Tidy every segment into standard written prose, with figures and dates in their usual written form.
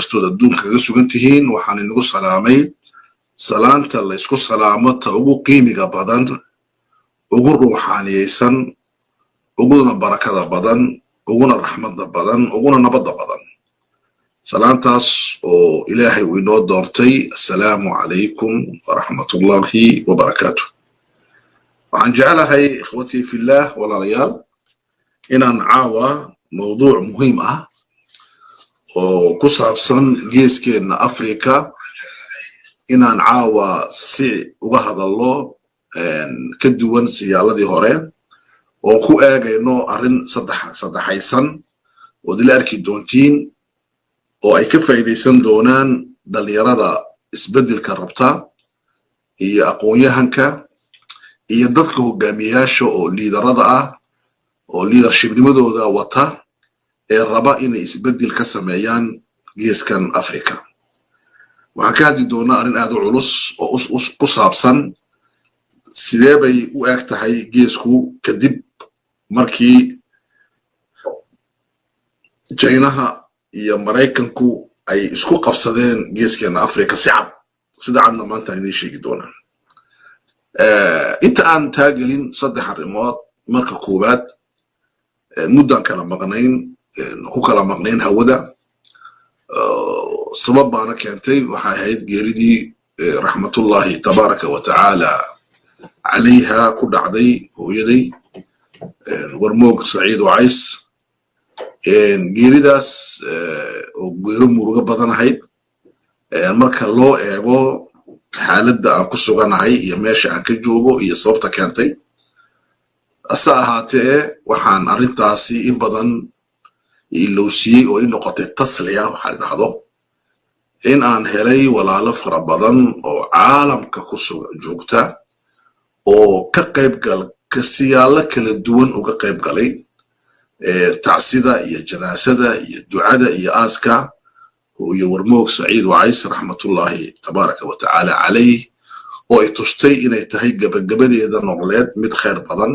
kastood adduunka kaga sugan tihiin waxaan inagu salaamay salaanta la isku salaamo ta ugu qiimiga badan ugu ruuxaaniyeysan uguna barakada badan uguna raxmadda badan uguna nabadda badan salaantaas oo ilaahay uu inoo doortay assalaamu calaykum waraxmatullaahi wabarakaatuh waxaan jeclahay ikhwatii fillaah walaalayaal inaan caawa mawduuc muhiim ah oo ku saabsan geeskeena Afrika inaan caawa si uga hadallo ka duwan siyaaladii hore oo ku eegayno arrin saddexaysan oo dila arki doontiin oo ay ka faa'iideysan doonaan dhalinyarada isbeddelka rabta iyo aqoon-yahanka iyo dadka hogaamiyayaasha oo liidarada ah oo leadershipnimadooda wata ee raba inay isbeddel ka sameeyaan geeskan Afrika waxaan ka hadli doonaa arrin aad u culus oo ku saabsan sidee bay u eg tahay geesku kadib markii Chinaha iyo Maraykanku ay isku qabsadeen geeskeena Afrika si cad sida cadna maanta idin sheegi doonaan inta aan taagelin saddex arrimood marka koowaad muddan kala maqnayn ku kala maqnayn hawada sabab baana keentay waxay ahayd geeridii raxmatullaahi tabaaraka wa tacaala calayha ku dhacday hooyaday warmoog Saciid Wacays geeridaas oo geero murugo badan ahayd marka loo eego xaaladda aan ku suganahay iyo meesha aan ka joogo iyo sababta keentay asa ahaatee waxaan arrintaasi in badan ilowsiyey oo in noqotay tasliya waxa la dhahdo in aan helay walaalo fara badan oo caalamka ku joogta oo ka qaybgal siyaalo kala duwan uga qayb galay tacsida iyo janaasada iyo ducada iyo aaska iyo warmoog Saciid Wacays raxmatullaahi tabaaraka wa tacaala calayh oo ay tustay inay tahay gabagabadeeda nololeed mid khayr badan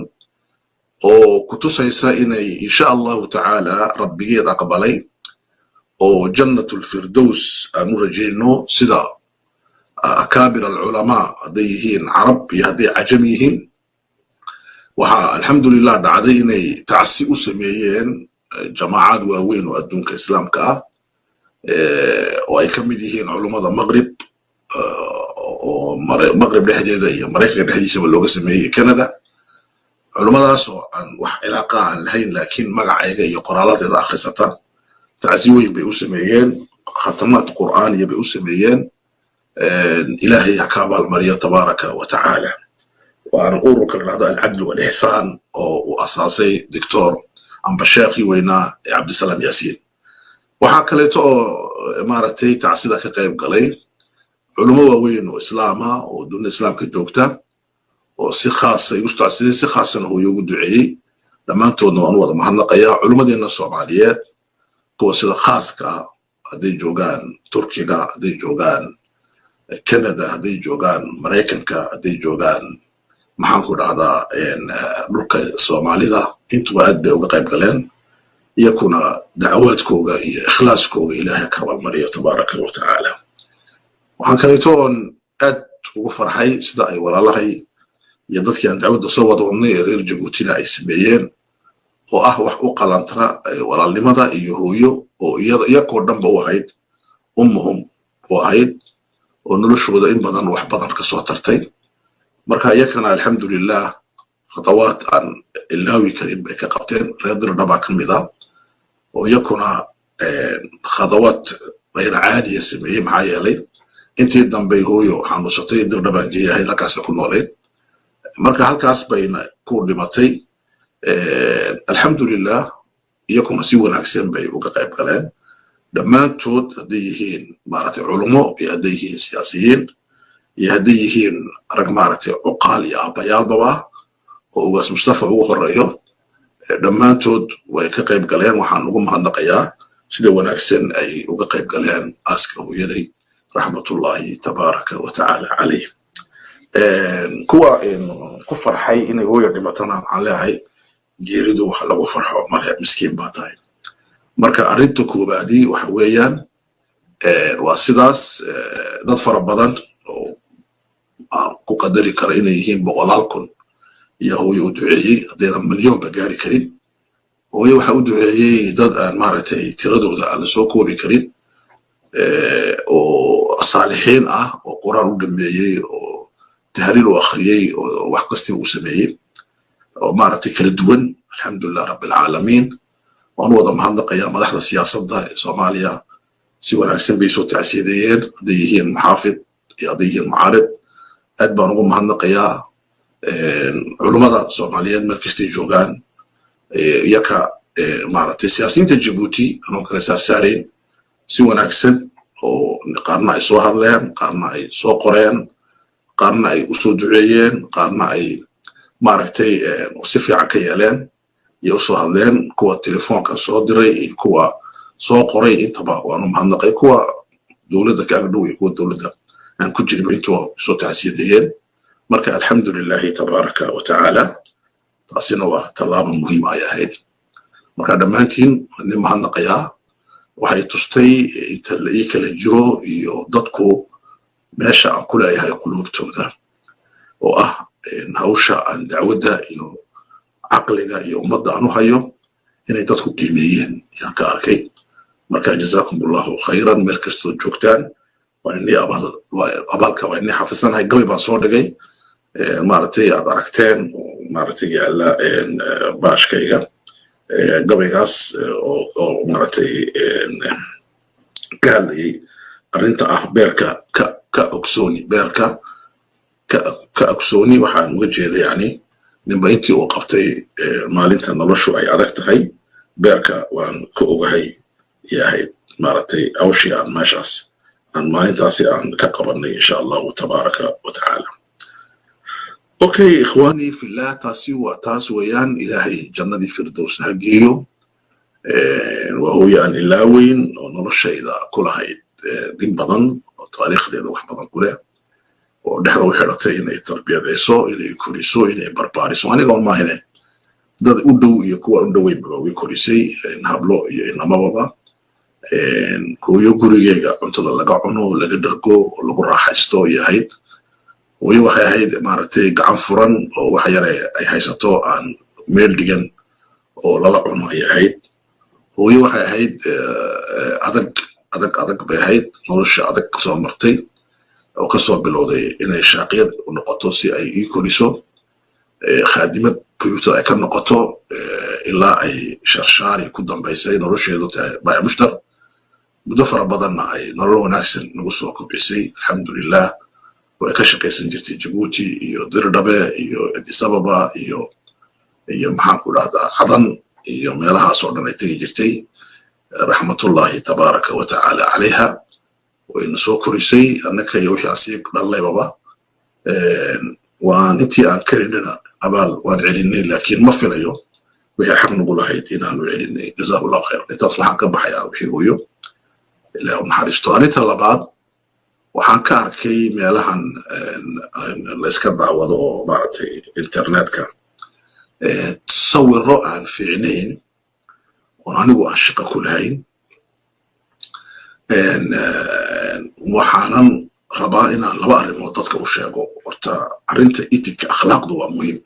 oo ku tusaysa inay insha allahu tacaala rabbigeed aqbalay oo jannatul firdaws aanu rajayno sida akaabir alculamaa hadday yihiin carab iyo hadday cajam yihiin waxaa alxamdulilah dhacday inay tacsi u sameeyeen jamaacad waaweyn oo adduunka islaamka ah oo ay ka mid yihiin culummada maqrib oo maqrib dhexdeeda iyo maraykanka dhexdiisaba looga sameeyey Canada culummadaas oo aan wax cilaaqa aan lahayn laakiin magaceega iyo qoraaladeeda akhrisata tacsi weyn bay u sameeyeen khatamaad qur'aaniya bay u sameeyeen ilaahay ha ka abaalmariyo tabaaraka wa tacaala وأنا أقول كلمة العدل والإحسان وأساسي دكتور أم بشاقي وينا عبد السلام ياسين وحكلته إمارتي تعسيدة كقيب قليل علماء وين وإسلاما ودون إسلام كجوكتا وسي خاصة يستعسيد سي خاصة هو يوجد دعي لما أنتو أنوض محنقة يا علماء دينا الصوماليات هو سيدة خاص كا هدي جوغان تركيا هدي جوغان كندا هدي جوغان مريكان كا هدي جوغان maxaan ku dhahdaa dhulka Soomaalida intuba aad bay uga qayb galeen iyakuna dacwaadkooga iyo ikhlaaskooga ilaahay ka abaalmariyo tabaaraka wa tacaala waxaan kaleetoon aad ugu farxay sida ay walaalahay iyo dadkii aan dacwadda soo wada wadnay ee reer Jabuutina ay sameeyeen oo ah wax u qalantara walaalnimada iyo hooyo oo iyakoo dhanba u ahayd ummuhum oo ahayd oo noloshooda in badan wax badan ka soo tartay marka iyakana alxamdulilah khatawaad aan ilaawi karin bay ka qabteen reer Dirdhaba ka mid ah oo iyakuna khatawaad غير caadiya sameeyey maxaa yeelay intii dambe hooyo xanuunsatay Dirdhabaan geeyahay halkaas ku nooleed marka halkaas bayna ku dhimatay alxamdulilah iyakuna si wanaagsan bay uga qayb galeen dhammaantood hadday yihiin maaragtay culummo iyo hadday yihiin siyaasiyiin iyo hadday yihiin rag maaragtay cuqaal iyo aabbayaalbaba oo ugaas Mustafa ugu horeeyo dhammaantood way ka qayb galeen waxaan ugu mahadnaqayaa sida wanaagsan ay uga qayb galeen aaska hooyaday raxmatullaahi tabaaraka wa tacaala calayh kuwa ku farxay inay hooyo dhimatana waxaan leeyahay geeridu wax lagu farxo male miskiin baa tahay marka arrinta koobaadii waxa weeyaan وسيداس dad fara badan oo aan ku qadari kara inay yihiin 100,000 iyo hooyo u duceeyey haddayna milyan ba gaari karin hooyo waxa u duceeyey dad aan maaragtay tiradooda aan la soo koobi karin oo saalixiin ah oo quraan u dhameeyey oo tahriir u akhriyey oo wax kasta uu sameeyey oo maaragtay kala duwan alxamdulillah rabbil caalamiin waan wada mahadnaqayaa madaxda siyaasadda ee Soomaaliya si wanaagsan bay soo tacsiideeyeen hadday yihiin muxaafid iyo hadday yihiin mucaarid aad baan ugu mahadnaqayaa culummada Soomaaliyeed meel kastay joogaan iyaka maaragtay siyaasiyiinta Djibouti anoo kala saarsaareen si wanaagsan oo qaarna ay soo hadleen qaarna ay soo qoreen qaarna ay u soo duceeyeen qaarna ay maaragtay si fiican ka yeeleen iyo soo hadleen kuwa telefoonka soo diray iyo kuwa soo qoray intaba waanu mahadnaqay kuwa dawladda ka agdhow iyo kuwa dawladda aan ku jirin intuu soo tacsiideeyeen marka alxamdulillah tabaaraka wa tacaala taasina waa tallaabo muhiim ay ahayd marka dhammaantiin nin mahadnaqayaa waxay tustay inta la ii kala jiro iyo dadku meesha aan ku leeyahay quluubtooda oo ah hawsha aan dacwadda iyo caqliga iyo ummadda aan u hayo inay dadku qiimeeyeen yaan ka arkay marka jazaakumullahu khayran meel kastoo joogtaan waan inii abaalka waa inii xafisanahay gabay baan soo dhigay maaragtay aad aragteen maaragtay yaala baashkayga gabaygaas oo maaragtay ka hadlayay arrinta ah beerka ka ogsooni beerka ka ogsooni waxaan uga jeeda yani ninba intii uu qabtay maalinta noloshu ay adag tahay beerka waan ka ogahay yahay maaragtay awshii aan meeshaas aan maalintaasi aan ka qabanay insha allahu tabaaraka wa tacaala okay ikhwani fillah taasi waa taas weeyaan ilaahay jannadii firdaws ha geeyo waa hooyaan ilaaweyn oo noloshayda ku lahayd dhin badan oo taariikhdeeda wax badan ku leh oo dhexda u xidhatay inay tarbiyadayso inay koriso inay barbaariso aniga ma ahine dad u dhow iyo kuwa u dhoweynba way korisay hablo iyo inamababa hooyo gurigeega cuntada laga cuno laga dhargo oo lagu raaxaysto yahayd hooyo waxay ahayd maaragtay gacan furan oo wax yar ay haysato aan meel dhigan oo lala cuno ay ahayd hooyo waxay ahayd adag bay ahayd nolosha adag soo martay oo ka soo bilowday inay shaaqiyad u noqoto si ay ii koriso khaadimad buyuutada ay ka noqoto ilaa ay sharshaari ku dambaysay nolosheedu tahay baac mushtar muddo fara badanna ay nolol wanaagsan nagu soo kobcisay alxamdulillah way ka shaqaysan jirtay Djibouti iyo Dirdhabe iyo Addis Ababa iyo maxaan ku dhahdaa Cadan iyo meelahaas oo dhan ay tegi jirtay raxmatullahi tabaaraka wa tacaala calayha wayna soo korisay annaka iyo wixii aan sii dhallaybaba waan intii aan karinina abaal waan celinay laakiin ma filayo wixii xaq nagu lahayd inaanu celinay jazaahullahu khayran intaas waxaan ka baxayaa wixii hooyo ilaa u naxariisto arrinta labaad waxaan ka arkay meelahan la iska daawado oo maaragtay internetka sawiro aan fiicnayn oon anigu aan shaqo ku lahayn waxaanan rabaa inaan laba arrimood dadka u sheego horta arrinta etika akhlaaqdu waa muhiim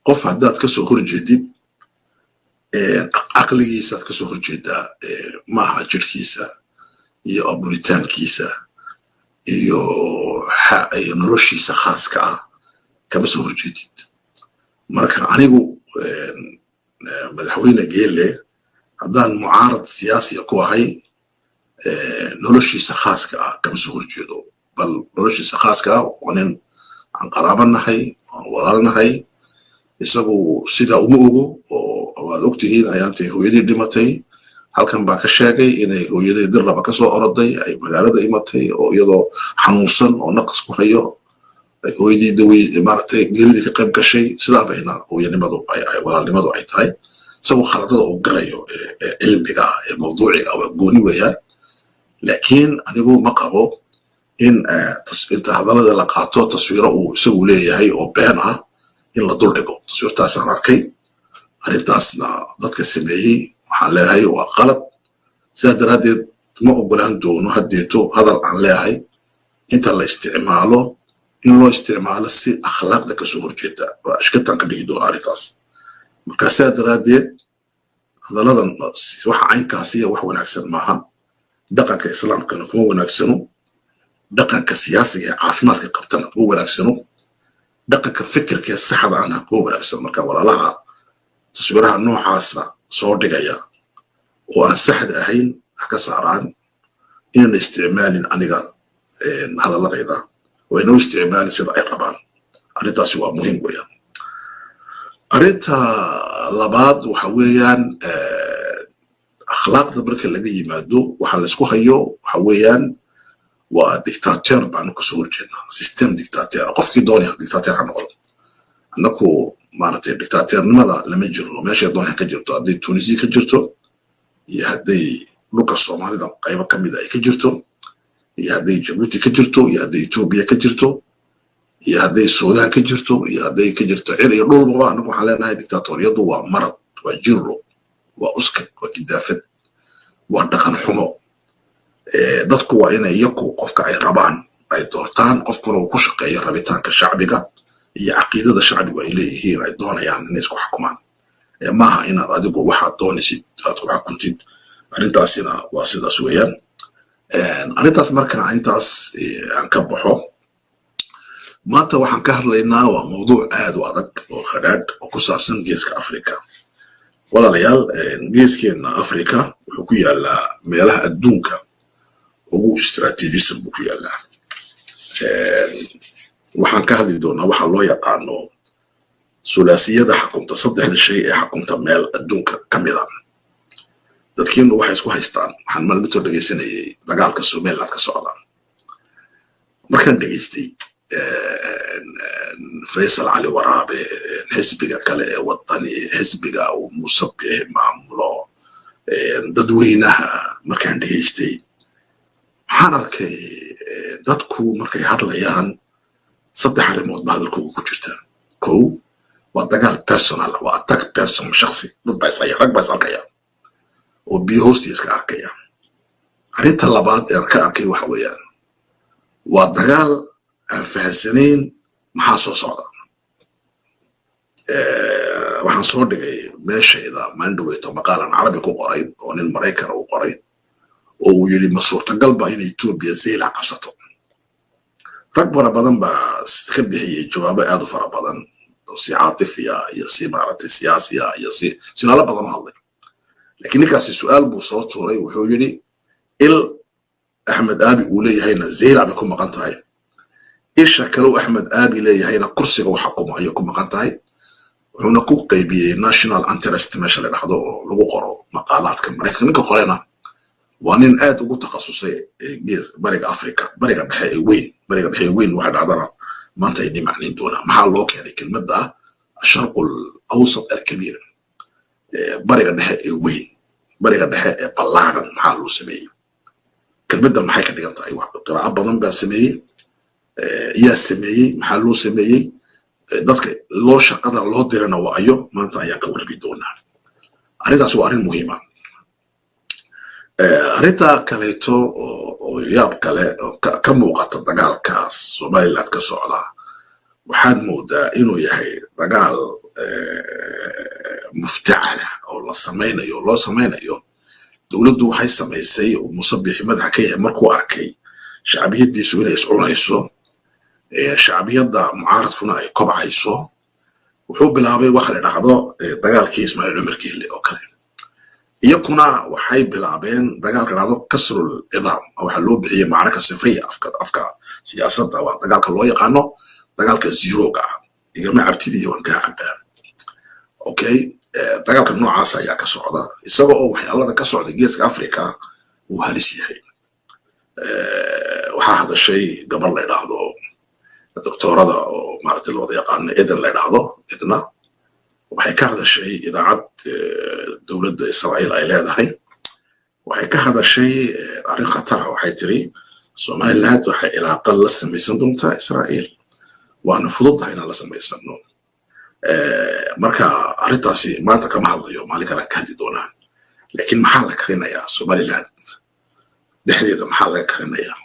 qof haddaad ka soo horjeedid caqligiisaad ka soo horjeedaa maaha jirkiisa iyo abuuritaankiisa iyo noloshiisa khaaska ah kama soo horjeedid marka anigu madaxweyne geelle haddaan mucaarad siyaasiya ku ahay noloshiisa khaaska ah kama soo horjeedo bal noloshiisa khaaska ah waa nin aan qaraabanahay aan walaalnahay isagu sidaa uma ogo oo waad ogtihiin ayaantay hooyadii dhimatay halkan baan ka sheegay inay hooyadii Dirdhaba ka soo oroday ay magaalada imatay oo iyadoo xanuunsan oo naqas ku hayo ay hooyadii dawey maaragtay geeridii ka qayb gashay sidaa bayna hooyanimadu ay walaalnimadu ay tahay isagoo khaladada uu galayo cilmiga mawduuciga waa gooni weeyaan laakiin anigu ma qabo in inta hadallada la qaato taswiiro uu isagu leeyahay oo been ah in la dul dhigo taswiirtaasaan arkay arrintaasna dadka sameeyey waxaan leeyahay waa qalad sidaa daraaddeed ما أقولان دونه هديتو هذا الآن لاهي أنت الله استعماله إن الله استعماله سي أخلاق ذاك سهور جدا وأشكتن كده دون أريتاس مكاسات رادين هذا لذا وح عين كاسية وح ونعكسن معها دقن كإسلام كانوا كمو ونعكسنوا دقن كسياسي عافمات كقبتنا كمو ونعكسنوا دقن كفكر كالسحب عنها كمو ونعكسنوا مركا ولا لها تصبرها نوع عاصة صور دقايا وأن سحد أهين كساران إن استعمال أنيقا هذا اللغة وإنه استعمال سيد أقربان أريتا سوا مهم ويا أريتا لباد وحويان أخلاق تبرك اللي يمادو وحلسكو هيو وحويان وديكتاتور بانو كسور جنا سيستم ديكتاتور قف كي دوني ديكتاتور هنقول أنكو مارتين ديكتاتور لماذا لم يجروا ماشي دوني كجرتو أدي تونسي كجرتو يهدي لوكا الصومالي دا قيمة كميدا أي كجرتو يهدي جيبوتي كجرتو يهدي إثيوبيا كجرتو يهدي السودان كجرتو يهدي كجرتو عير يقول بابا أنكو حالينا هاي ديكتاتوريادو ومرض وجرو وأسكت وكدافد ودقن حمو dadku waa inay iyaku qofka ay rabaan ay doortaan qofkuna uu ku shaqeeyo rabitaanka shacbiga iyo caqiidada shacbigu ay leeyihiin ay doonayaan inay isku xukumaan maaha inaad adigu waxaad doonaysid aad ku xukuntid arrintaasina waa sidaas weeyaan arrintaas marka intaas aan ka baxo maanta waxaan ka hadlaynaa waa mawduuc aad u adag oo khadhaadh oo ku saabsan geeska Afrika walaalayaal geeskeena Afrika wuxuu ku yaalaa meelaha adduunka ugu istiraatiijisan buu ku yaalaa waxaan ka hadli doonaa waxa loo yaqaano sulaasiyada xakunta saddexda shay ee xakunta meel adduunka ka mid ah dadkeenu waxay isku haystaan waxaan maalmito dhageysanayay dagaalka Somaliland ka socda markaan dhageystay Faysal Ali Waraabe xisbiga kale ee wadani xisbiga uu musabbix maamulo dadweynaha markaan dhageystay waxaan arkay dadku markay hadlayaan saddex arrimood baa hadalkooda ku jirta kow waa dagaal personal waa attack personal shakhsi dad baa isaya rag baa isarkaya oo biyo hoostiisa ka arkaya arrinta labaad ee ka arkay waxa weeyaan waa dagaal aan fahansanayn maxaa soo socda waxaan soo dhigay meeshayda maandhaweyto maqaalan carabi ku qoray oo nin Maraykan uu qoray oo uu yidhi ma suurtagal baa in Ethiopia Zeylac qabsato rag fara badan baa ka bixiyay jawaabo aad u fara badan oo si caatifiya iyo si maaragtay siyaasiya iyo si su'aalo badan oo hadlay laakiin ninkaasi su'aal buu soo tuuray wuxuu yidhi il Ahmed Abi uu leeyahayna Zeylac bay ku maqan tahay isha kale oo Ahmed Abi leeyahayna kursiga uu xukumo ayay ku maqan tahay wuxuuna ku qaybiyey national interest meesha la dhahdo oo lagu qoro maqaalaadka Maraykanka ninka qorena waa nin aad ugu takhasusay bariga Afrika bariga dhexe ee weyn waxa dhacdana maanta ay macnayn doonaa maxaa loo keenay kelmadda الشرق الأوسط الكبير bariga dhexe ee weyn bariga dhexe ee ballaaran maxaa loo sameeyey kelmadda maxay ka dhigan tahay wax qiraa'o badan baa sameeyey yaa sameeyey maxaa loo sameeyey dadka loo shaqada loo dirana waa ayo maanta ayaan ka warbi doonaa arrintaas waa arrin muhiim ah arrinta kaleeto oo yaab kale oo ka muuqata dagaalkaas Somaliland ka socda waxaad moodaa inuu yahay dagaal muftacala oo loo samaynayo dawladdu waxay samaysay oo musabbix madaxa ka yahay markuu arkay shacbiyadiisu inay iscunayso shacbiyada mucaaradkuna ay kobcayso wuxuu bilaabay waxa la dhahdo dagaalkii Ismaaciil Cumar Geelle oo kale iyakuna waxay bilaabeen dagaalka dhacdo kasrul cidaam waxa loo bixiyay macraka sifriya afka siyaasadda waa dagaalka loo yaqaano dagaalka zeroga igama cabtidii waan ka cabaa okay dagaalka noocaas ayaa ka socda isagoo oo waxyaalada ka socda geeska Afrika uu halis yahay waxa hadashay gabar la yiraahdo doctorada oo maartay loo yaqaan Eden la yiraahdo idna waxay ka hadashay idaacad dawladda Israa'iil ay leedahay waxay ka hadashay arrin khatar ah waxay tiri Somaliland waxay ilaaqa la samaysan doontaa Israa'iil waana fududahay in la samaysano marka arrintaasi maanta kama hadlayo maalin kale ka hadli doonaa laakiin maxaa la karinayaa Somaliland dhexdeeda maxaa laga karinayaa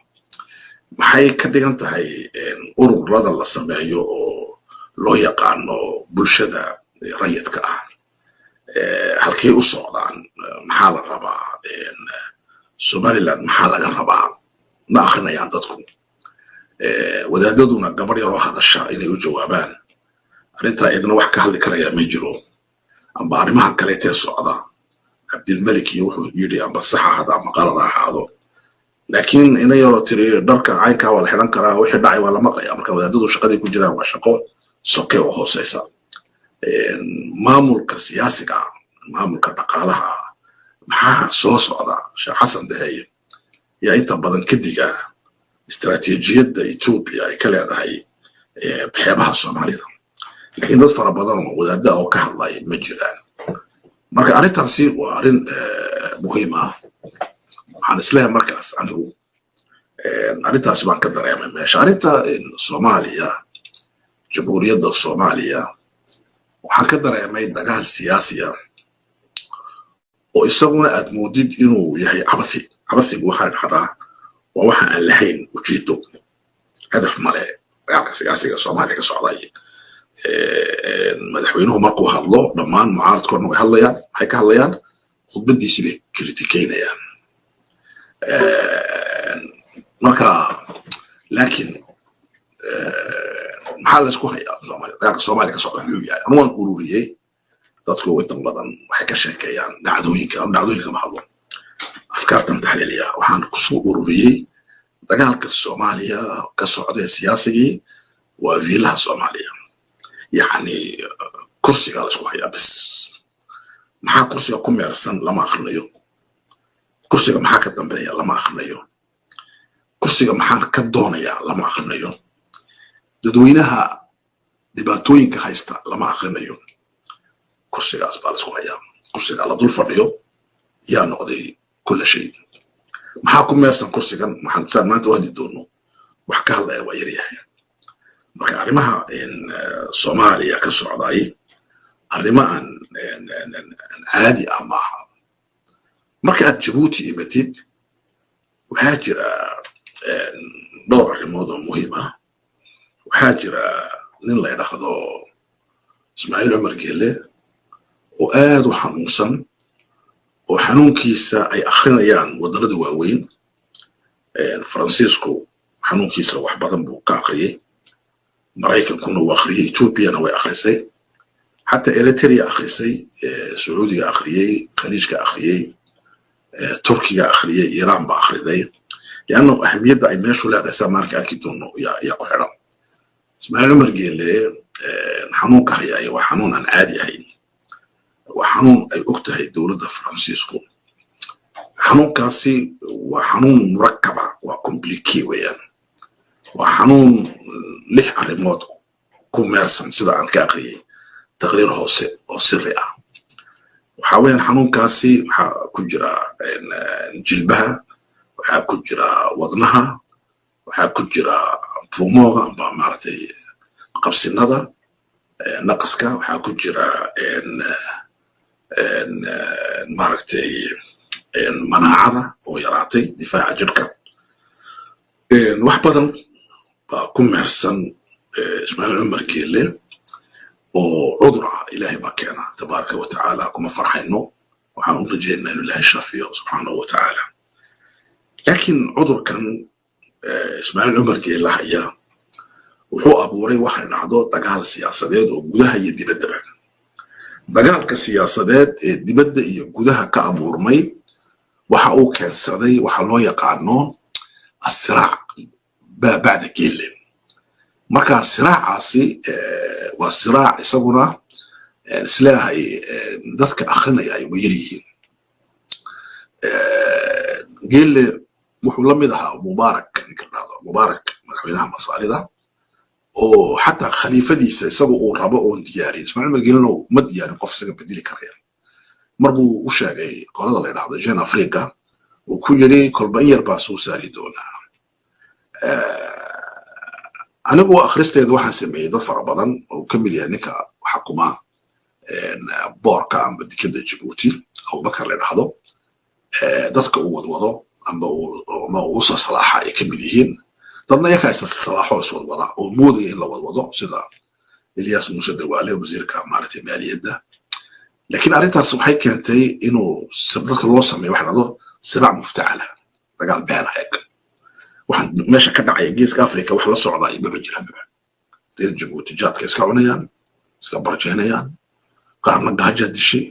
maxay ka dhigan tahay ururada la sameeyo oo loo yaqaano bulshada rayidka ah halkay u socdaan maxaa la rabaa Somaliland maxaa laga rabaa ma akhrinayaan dadku wadaadaduna gabar yaroo hadasha inay u jawaabaan arrinta idna wax ka hadli karaya ma jiro amba arrimaha kale ee socda Abdulmalik iyo wuxuu yiri amba sax ahada ama qalad ahaado laakiin ina yaroo tiri dharka caynka waa la xiran karaa wixii dhacay waa la maqlayaa marka wadaadadu shaqadii ku jiraan waa shaqo soke oo hooseysa maamulka siyaasiga maamulka dhaqaalaha maxaa soo socda Sheekh Xasan Dahaye yaa inta badan ka diga istaraatiijiyadda Ethiopia ay ka leedahay xeebaha Soomaalida laakiin dad fara badan oo wadaada oo ka hadlay ma jiraan marka arrintaasi waa arrin muhiim ah waxaan isleeyahay markaas anigu arrintaasi baan ka dareemay meesha arrinta Soomaaliya jamhuuriyadda Soomaaliya waxaan ka dareemay dagaal siyaasi ah oo isaguna aad moodid inuu yahay cabasigu waxaa dhacdaa waa waxa aan lahayn ujeedo hadaf male dagaalka siyaasiga Soomaaliya ka socday madaxweynuhu markuu hadlo dhammaan mucaaradkoodna way hadlayaan waxay ka hadlayaan khudbadiisi bay kritikeynayaan marka laakiin maxaa la isku hayaa dagaalka Soomaaliya ka socda muxuu yahay anu waan ururiyey dadku inta badan waxay ka sheekeeyaan dhacdooyinka ma hadlo afkaartan taxliiliya waxaan ku soo ururiyey dagaalka Soomaaliya ka socda siyaasigii waa viilaha Soomaaliya يعني كرسي على شو هي بس ما كرسي أقوم يرسم لما أخنيه كرسي ما حكتم بيا لما أخنيه كرسي ما حكدونيا لما أخنيه ددوينها دباتوين كهيستا لما أخنيه كرسي أسبال شو هي كرسي على طول فريو يا نقضي كل شيء ما حكم يرسم كرسي كان ما حنسان ما تودي دونه وحكى الله ويريح marka arrimaha Soomaaliya ka socday arrimahan caadi ama marka Djibouti imatid waxaa jira dhowr arrimood oo muhiim ah waxaa jira nin la yiraahdo Ismaaciil Cumar Geele oo aad u xanuunsan oo xanuunkiisa ay akhrinayaan wadannada waaweyn Francisco xanuunkiisa wax badan buu ka akhriyay مرايكن كانوا أخرية إثيوبيا نوى أخريسي حتى إريتريا أخريسي سعودية أخرية خليج كأخرية تركيا أخرية إيران بأخرية لأنه أهمية دائما ماشوا لا تسمى مارك أكيد إنه يا قحرة اسماعيل عمر قال حنون كهيا وحنون عن عادي هين وحنون أي أكتها الدولة فرانسيسكو حنون كاسي وحنون مركبة وكمبليكي ويان وحنون لح arrimood ku meersan sida aan ka aqriyay taqriir hoose oo sirri ah waxa weeyaan xanuunkaasi waxa ku jira jilbaha waxa ku jira wadnaha waxa ku jira pulmoga amba maartay qabsinada naqaska waxa ku jira maartay manaacada oo yaraatay difaaca jirka wax badan كم مرسن اسماعيل عمر كيلي وعذر إلهي بكينا تبارك وتعالى كما فرحينه وحنون رجينا إنه الله الشافي سبحانه وتعالى لكن عذر كان اسماعيل عمر كيلي هيا وحو أبوري واحد نعضو دقال السياسة ديد وقودها يدي بدبا دقال كسياسة ديد دي بدأ يقودها كأبور مي وحاو كان سادي وحلو يقعنون الصراع بعد كيلين marka siraacaasi waa siraac isaguna islaahay dadka akhrinaya ay ugu yiriin geelle wuxuu la mid ahaa mubaarak madaxweynaha Masaalida oo xataa khaliifadiisa isagoo uu rabo oo diyaarin Ismaaciil Margeelino ma diyaarin qof isaga bedeli karaya markuu u sheegay qolada la yiraahdo Jean Africa oo ku yiri kolba yar baa soo saari doonaa أنا هو أخرست هذا واحد سميه ده فربضان وكمل يعني كحكومة بوركا عم بدي كده جيبوتي أو بكر لنحضه ده كأود وضع ama uu soo salaaxa ay ka mid yihiin dadna iyakaa isa salaaxo iswadwada oo moodaya in la wadwado sida Ilyas Muuse Dawaale wasiirka maaragtay maaliyadda laakiin arrintaas waxay keentay inuu dadka loo sameeyo wax dhado siraac muftacala dagaal been hayag waxaan meesha ka dhacaya geeska Afrika wax la socda ay baba jiraan reer Jabuuti jaadka iska cunayaan iska barjeenayaan qaarna gaaja dishay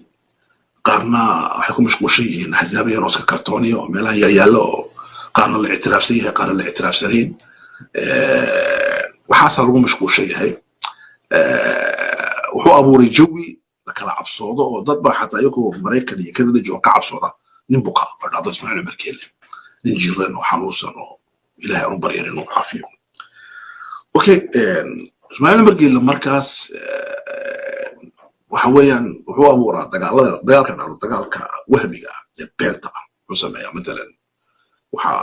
qaarna waxay ku mashquulshan yihiin axzaab yar oo iska kartooniyo oo meelaha yaryaallo oo qaarna la ictiraafsan yahay qaarna la ictiraafsanayn waxaasaa lagu mashquulshan yahay wuxuu abuuray jawi la kala cabsoodo oo dad baa xataa iyagoo Maraykan iyo Kanada jooga ka cabsooda nin buka oo dhacdo Ismaaciil Umar Geelle nin jiran oo xanuunsan oo ilaahay aanu baryan inuu caafiyo okay Ismaaciil Umar Geelle markaas waxa weeyaan wuxuu abuuraa dagaalka wahmiga ee beenta wuxuu sameeyaa matalan waxa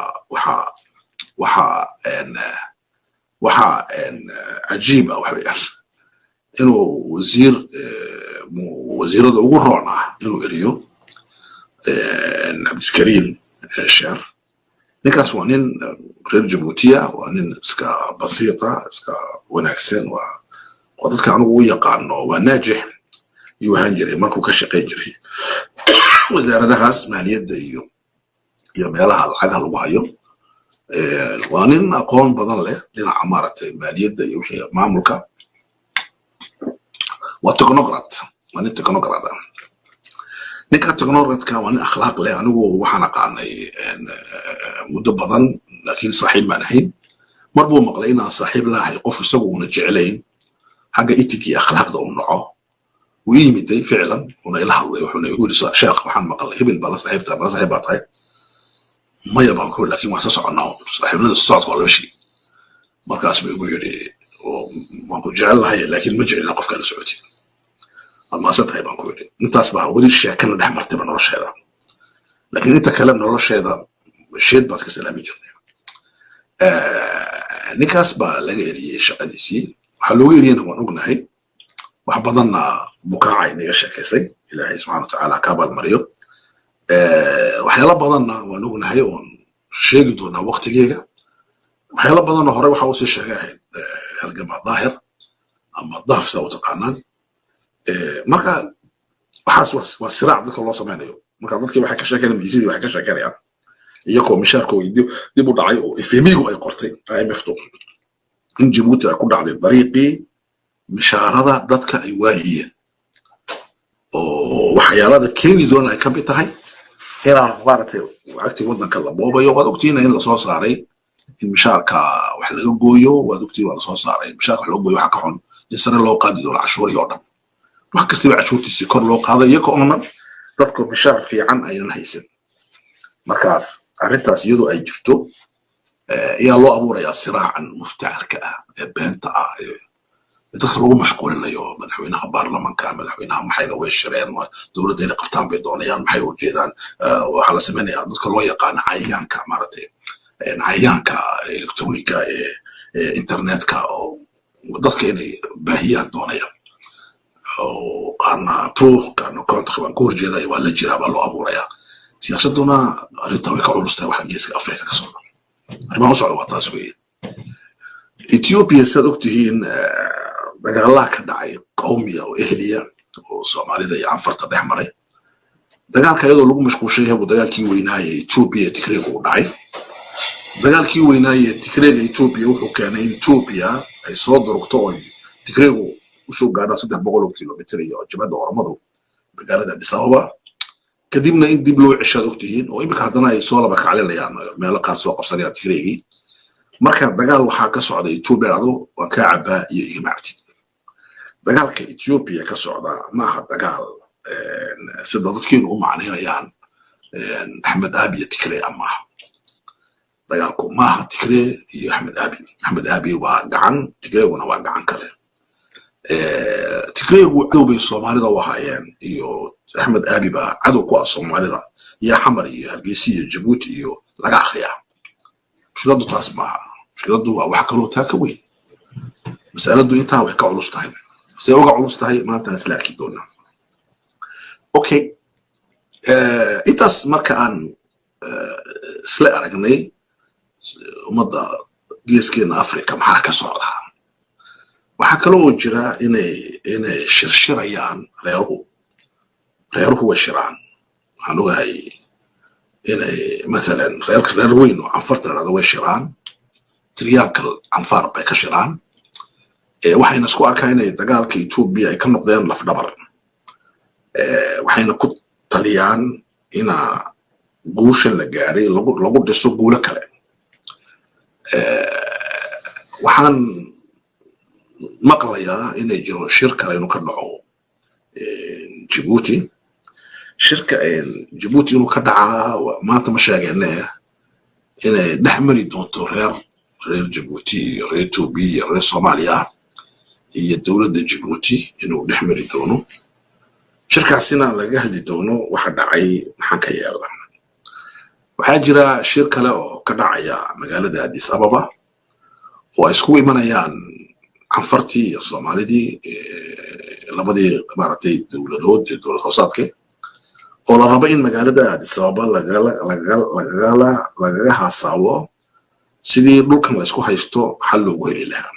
cajiib ah waxa weeyaan inuu wasiirada ugu roon ah inuu eriyo Cabdikariim Sheer ninkaas waa nin reer Jabuutiya waa nin iska basiita iska wanaagsan waa dadka anigu u yaqaano waa naajix iyo waxaan jiray markuu ka shaqeyn jiray wasaaradahaas maaliyadda iyo meelaha lacagaha lagu hayo waa nin aqoon badan leh dhinaca maaragtay maaliyadda iyo wixii maamulka waa technocrat waa nin technocrat ninka technocratka waa nin akhlaaq leh anigu waxaan aqaanay muddo badan laakiin saaxiib maan ahayn mar buu maqlay inaan saaxiib lahay qof isagu una jeclayn xagga itigii akhlaaqda uu naco ويمدي فعلا ونيلها وحنا يقول شيخ محمد الله هبل بلا صاحبته بلا صاحبته ما يبغى يقول لكن ما سصعنا صاحبنا الصوت ولا شيء ما كاس بيقول لي ما كنت جعلها هي لكن ما جعلنا قف كان سعودي ما صدق يبغى يقول لي انت اصبح ولي الشيء كان ده مرتبه نرش هذا لكن انت كلامنا نرش هذا شيء بس كسلام يجرني نكاس با لغيري شقديسي حلوغيري انا ونغناهي wax badanna bukaacay naga sheekaysay ilaahay subxaanahu wa ta'aala ka balmariyo waxyaalo badanna waan ognahay oon sheegi doonaa waqtigeega waxyaalo badanna hore waxa uu sii sheegay ahayd halgama daahir ama daafsa u taqaanaan marka waxaas waa siraac dadka loo sameynayo marka dadkii waxay ka sheekeynayaan mijiidii waxay ka sheekeynayaan iyagoo mishaarkooda dib u dhacay oo FMIgu ay qortay IMF-tu in Djibouti ay ku dhacday dariiqii mishaarada dadka ay waayeen oo waxyaalada keeni doona ay ka mid tahay ilaa maaragtay lacagtii waddanka la boobayo waad ogtiina in lasoo saaray in mishaarka wax laga gooyo waad ogtii waa lasoo saaray mishaarka wax laga gooyo waxa ka xun in sare loo qaadi doono cashuurii oo dhan wax kastaba cashuurtiisii kor loo qaado iyagoo oonan dadku mishaar fiican aynan haysan markaas arrintaas iyadoo ay jirto ayaa loo abuurayaa siraacan muftacalka ah ee beenta ah dadka lagu mashquulinayo madaxweynaha baarlamaanka madaxweynaha maxayda way shireen dowladda inay qabtaan bay doonayaan maxay u jeedaan waxa la sameeyaa dadka loo yaqaan cayayaanka maaragtay cayayaanka elektroniga ee internetka oo dadka inay baahiyaan doonayaan oo qaarna tuuq qaarna kontra waan ku horjeeday waa la jiraa baa loo abuurayaa siyaasaduna arrinta way ka culustahay waxa geeska Afrika ka socda arrimaha socda waa taas weeye Ethiopia sad ogtihiin dagaalaha ka dhacay qowmiya oo ehliya oo Soomaalida iyo Anfarta dhex maray dagaalka iyadoo lagu mashquulshay yahay dagaalkii weynaaye Ethiopia Tigreeg uu dhacay dagaalkii weynaaye Tigreeg Ethiopia wuxuu keenay in Ethiopia ay soo durugto oo Tigreeg u soo gaadho 300 kilomitir iyo jabada Oromadu magaalada Addis Ababa kadibna in dib loo ceshaad ogtihiin oo imika haddana ay soo laba kaclinayaan meelo qaar soo qabsanayaan Tigreegi marka dagaal waxaa ka socda Ethiopia ado waan ka cabaa iyo igmacti dagaalka Ethiopia ka socda ma aha dagaal sida dadkiinu u macneeyaan Ahmed Abiy Tigray ama dagaalku ma aha Tigray iyo Ahmed Abiy waa gacan Tigrayguna waa gacan kale Tigraygu dowbay Soomaalida wahaayeen iyo Ahmed Abiy ba cadow ku ah Soomaalida iyo Xamar iyo Hargeysa iyo Djibouti iyo laga akhriyaa shiradu taas ma shiradu waa wax kale oo taa ka weyn mas'aladu intaa way ka culus tahay سيوقع علوستهاي ما أنت نسلاكي دونا. أوكي. إنتاس مركان isla aragnay ummadda geeskeena Afrika maxaa ka socda. waxaa kaloo jira inay shirshirayaan reeruhu way shiraan. waxaan ogahay inay maalan reer weyn oo canfarta la dhahdo way shiraan, triyankal canfar bay ka shiraan. waxayna isku arkaan inay dagaalka Ethiopia ay ka noqdeen lafdhabar. waxayna ku taliyaan ina guushan la gaaray lagu dhiso guulo kale. waxaan maqlayaa inay jiro shir kale inuu ka dhaco Djibouti. shirka Djibouti inuu ka dhacaa maanta ma sheegayne inay dhex mari doonto reer Djibouti iyo reer Ethiopia iyo reer Soomaaliya iyo dowladda Djibouti inuu dhex mari doono. shirkaasina laga hadli doono waxa dhacay maxaa ka yeela. waxaa jira shir kale oo ka dhacaya magaalada Addis Ababa oo ay isku imanayaan canfartii iyo Soomaalidii labadii maaragtay dowladood ee dowlad hoosaadka oo la rabo in magaalada Addis Ababa lagaga haasaabo sidii dhulkan la isku haysto xal loogu heli lahaa.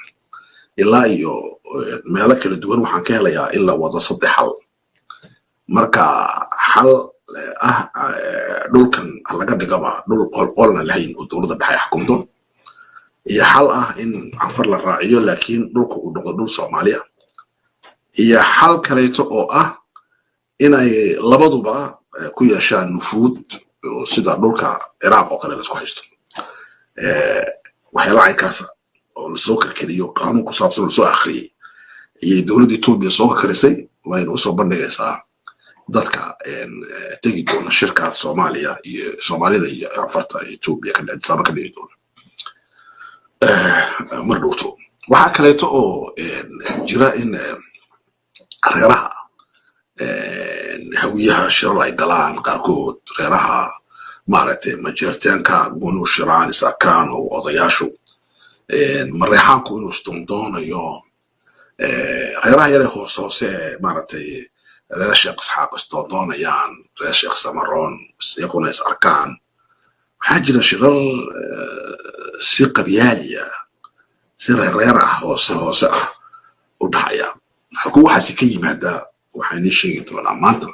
ilaa iyo meelo kala duwan waxaan ka helayaa in la wado 3 xal. marka xal dhulkan laga dhigaba dhul qolna lahayn oo dowladda dhexe xukunto, iyo xal in canfar la raaciyo laakiin dhulku uu noqdo dhul Soomaaliya, iyo xal kaleeto oo inay labaduba ku yeeshaan nufuud sida dhulka Ciraaq oo kale la isku haysto. waxyaalaha inkaas oo la soo karkariyo qaanuun ku saabsan la soo akhriyay iyo dowladda Ethiopia soo karisay wayna u soo bandhigaysaa dadka tegi doona shirka Soomaaliya iyo Soomaalida iyo canfarta Ethiopia ka dhici doona mar dhowto. waxaa kaleeto oo jira in reeraha hawiyaha shirar ay galaan qaarkood, reeraha maaragtay majeerteenka gunu shiraan isarkaan oo odayaashu mareexaanku inuu isdondoonayo reeraha yare hoose maaragtay reer Sheekh Isxaaq isdondoonayaan, reer Sheekh Samaroon iyaguna is arkaan. waxaa jira shirar si qabyaaliya si reer hoose u dhacaya. halkuu waxaasi ka yimaada waxaan sheegi doonaa maanta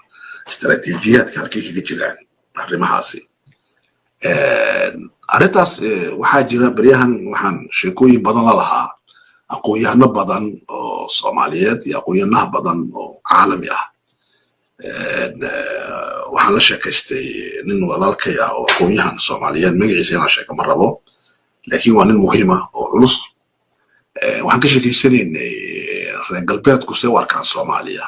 istaraatiijiyaadka halkay kaga jiraan arrimahaasi. arrintaas waxaa jira baryahan waxaan sheekooyin badan la lahaa aqoon-yahano badan oo Soomaaliyeed iyo aqoon-yahanaha badan oo caalami ah. waxaan la sheekaystay nin walaalkay ah oo aqoon-yahan Soomaaliyeed, magaciisa inaan sheego ma rabo laakiin waa nin muhiim ah oo culus. waxaan ka sheekaysanaynay reer galbeedku see u arkaan Soomaaliya.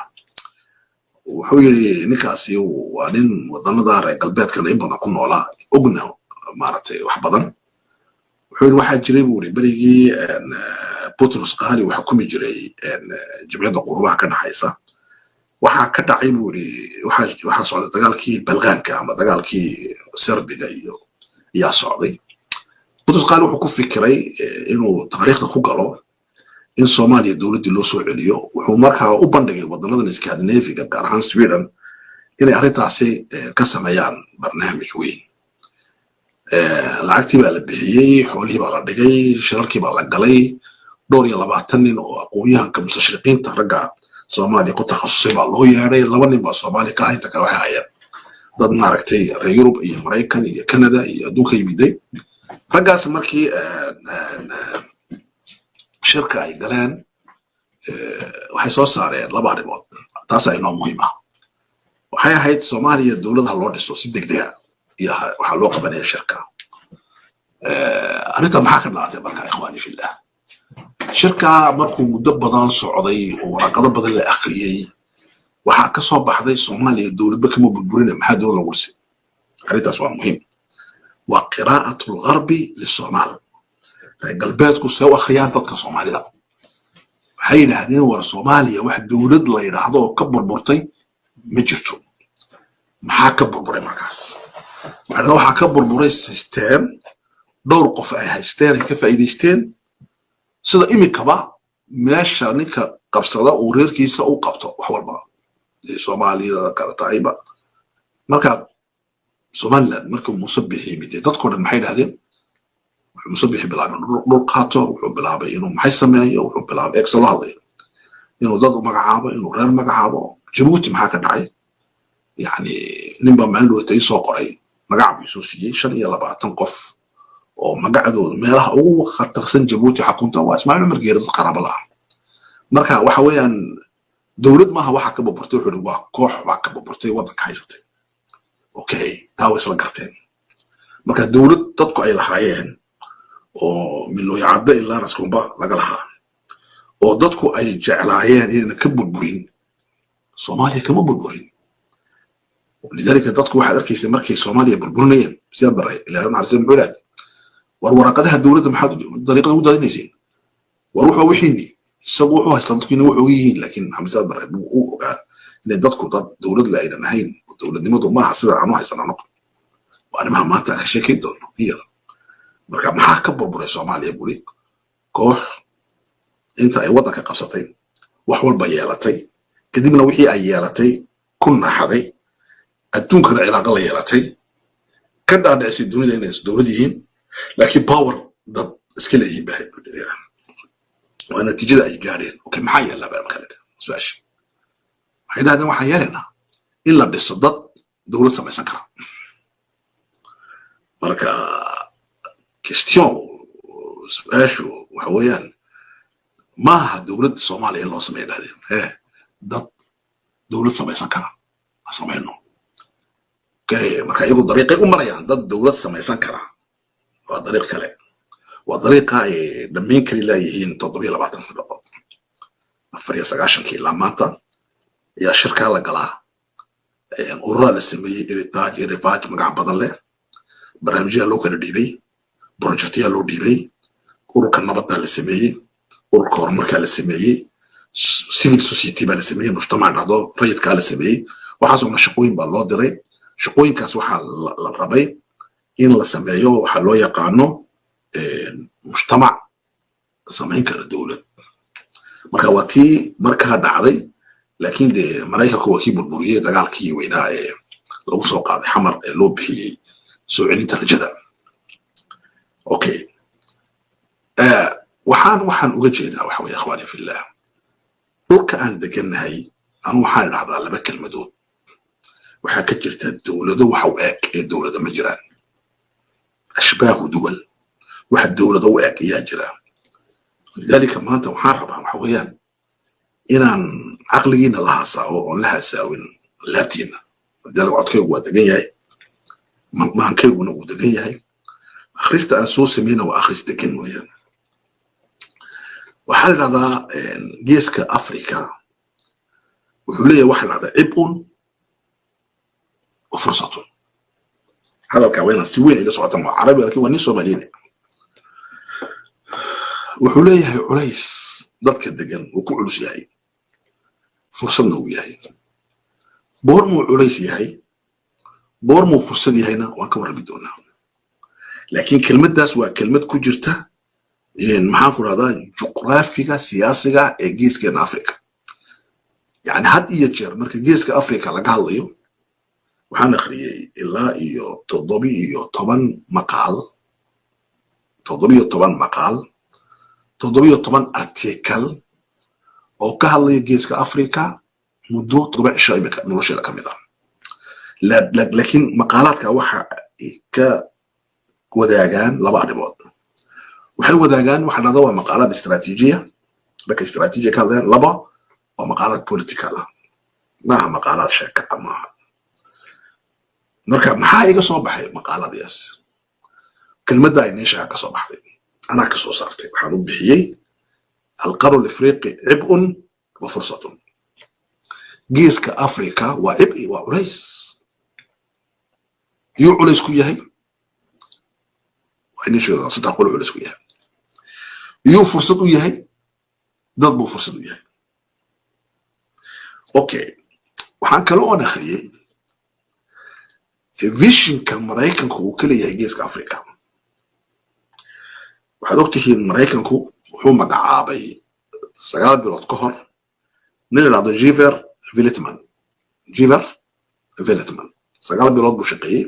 wuxuu yidhi ninkaasi waa nin wadannada reer galbeedkana in badan ku noolaa, ogna maaragtay wax badan. wuxuu yidhi waxaa jiray buu yidhi berigii Butrus Qaali uu xukumi jiray jimciyadda qurubaha ka dhaxaysa. waxaa ka dhacay buu yidhi waxaa socday dagaalkii Balqaanka ama dagaalkii Serbiga yaa socday. Butrus Qaali wuxuu ku fikiray inuu taariikhda ku galo in Soomaaliya dowladdii loo soo celiyo. wuxuu markaa u bandhigay wadannada Scandinaviga gaar ahaan Sweden inay arrintaasi ka sameeyaan barnaamij weyn. lacagtii baa la bixiyey, xoolihii baa la dhigay, shirarkii baa la galay. 22 nin oo aqoon-yahanka mustashriqiinta ragga Soomaaliya ku takhasusay baa loo yeedhay. 2 nin baa Soomaaliya ka inta kale waxay hayeen dad maaragtay reer Yurub iyo Maraykan iyo Canada iyo adduunka yimiday. raggaas markii shirka ay galeen waxay soo saareen 2 arrimood. taas ay noo muhiim ah. waxay ahayd Soomaaliya dowladda loo dhiso si degdeg ah iyo waxa loo qabanaya shirka. arrinta maxaa ka dhalatay marka ikhwaani fillah? shirka markuu muddo badan socday oo waraqado badan la akhriyay waxaa ka soo baxday Soomaaliya dowladba kama burburinay maxaa dowlad lagu dhisay. arrintaas waa muhiim. waa qiraa'atul gharbi lis-Soomaal. reer galbeedku see u akhriyaan dadka Soomaalida. waxay yidhaahdeen war Soomaaliya wax dowlad la yidhaahdo oo ka burburtay ma jirto. maxaa ka burburay markaas? waxaa ka burburay system dhowr qof ay haysteen ay ka faa'iidaysteen. sida imikaba meesha ninka qabsada uu reerkiisa u qabto wax walba Soomaalida kala tahayba. marka somaliland markuu musabix yimid dadkoo dhan maxay dhahdeen musabixi bilaabay dhul qaato wuxuu bilaabay inuu maxay sameeyo wuxuu bilaabay egsalo hadlay inuu dad u magacaabo inuu reer magacaabo jabuuti maxaa ka dhacay yani ninba maalin dhawatay soo qoray magac buu soo siiyey 25 qof oo magacadooda meelaha ugu khatarsan jabuuti xakunta waa ismaaciil umar geeri dad qaraabo la marka waxa weeyaan dawlad maaha waxa ka burburtay wuxuu waa koox baa ka burburtay wadanka haysatay okay taa isla garteen marka dawlad dadku ay lahaayeen oo milooyacada ilaa raskumba laga lahaa oo dadku ay jeclaayeen inay ka burburin Soomaaliya kama burburin lidalika dadku waxa arkaysa markay Soomaaliya burburinayeen sida baray ilaa naarsan bulad warwaraqadaha dawladda maxaa dariiqada u daadinayeen war wuxuu wixii isagu wuxuu haystaa dadku inuu wuxuu yihiin laakiin xamsad baray uu ogaa in dadku dad dawlad la aynan ahayn dawladnimadu maaha sida aanu haysanano waa nimaha maanta ka sheekay doono iyar marka maxaa ka burburay Soomaaliya buri koox inta ay wadanka qabsatay wax walba yeelatay kadibna wixii ay yeelatay kuna xaday adduunkana cilaaqo la yeelatay ka dhaadhicay dunida inay dawlad yihiin laakiin power dad iska leeyihiin baa waa natiijada ay gaadheen okay maxaa yeelaa baa markaa su'aash waxay dhahdeen waxaan yeelanaa in la dhiso dad dawlad samaysan kara marka question su'aashu waxa weeyaan maaha dawladda Soomaaliya in loo sameeyo dhahdeen dad dawlad samaysan kara samayno okay marka iyagu dariiqay u marayaan dad dawlad samaysan kara waa dariiq kale waa dariiqa ay dhammaan kari leeyihiin 720 daqiiqo 49 ilaa maanta yaa shirka la galaa urura la sameeyay iritaaj magac badan leh barnaamijyo loo kala dhiibay projectyo loo dhiibay ururka nabadda la sameeyay ururka horumarka la sameeyay civil society baa la sameeyay mujtamac dhado rayidka la sameeyay waxaas oo shaqooyin baa loo diray shaqooyinkaas waxa la rabay in la sameeyo waxa loo yaqaano mujtamac samayn kara dawlad marka watii marka dhacday laakiin de Mareykanku waa kii burburiyay dagaalkii weynaa ee lagu soo qaaday xamar ee loo bixiyay soo celinta rajada okay waxaan uga jeedaa waxa weeye akhwaani fillah dhulka aan deganahay aan waxaan dhahdaa laba kelmadood waxa ka jirta dawlado waxa u eg ee dawlada ma jiraan ashbaahu duwal waxa dawlada u eg ayaa jira lidalika maanta waxaan rabaa waxa weeyaan inaan aqligiina la haasaawo oo la haasaawin laabtiina lidalika codkaygu waa degan yahay maankayguna uu degan yahay akhrista aan soo sameeyna waa akhris degan weeyaan waxaa la dhahdaa geeska Afrika wuxuu leeyahay waxa la dhahdaa cibun وفرصة هذا الكوين سوين إلى صوت عربي لكن وني سوماليين وحوليه عليس ضدك الدجن وكل شيء فرصة وياي بورمو عليس ياي بورمو فرصة هنا وكبر بدونها لكن كلمة داس وكلمة كجرته يعني محاكو هذا جغرافيا سياسية جيس كان أفريقيا يعني هاد يجر مركز جيس كأفريقيا لقال waxaan akhriyay ilaa iyo 17 maqaal 17 article oo ka hadlaya geeska Afrika muddo 7 cisho imika nolosheeda kamid ah laakiin maqaalaadka waxa ka wadaagaan laba arrimood waxay wadaagaan waxa dhada waa maqaalad istiraatiijiya marka istiraatiijiya ka hadlayaan laba waa maqaalad political ah maaha maqaalad sheeka ama marka maxaa iga soo baxay maqaaladaas kelmadda ay neesha ka soo baxday ana ka soo saartay waxaan u bixiyay alqarn al-afriqi cib'un wa fursatun geeska Afrika waa cib'i waa culays iyo culays ku yahay waa neesha saddex qol culays ku yahay iyo fursad u yahay dad buu fursad u yahay okay waxaan kale oo akhriyay visionka Mareykanku uu ka leeyahay geeska Afrika waxaad ogtihiin Mareykanku wuxuu magacaabay 9 bilood ka hor nin la yiraahdo Jiver Veltman 9 bilood buu shaqeeyay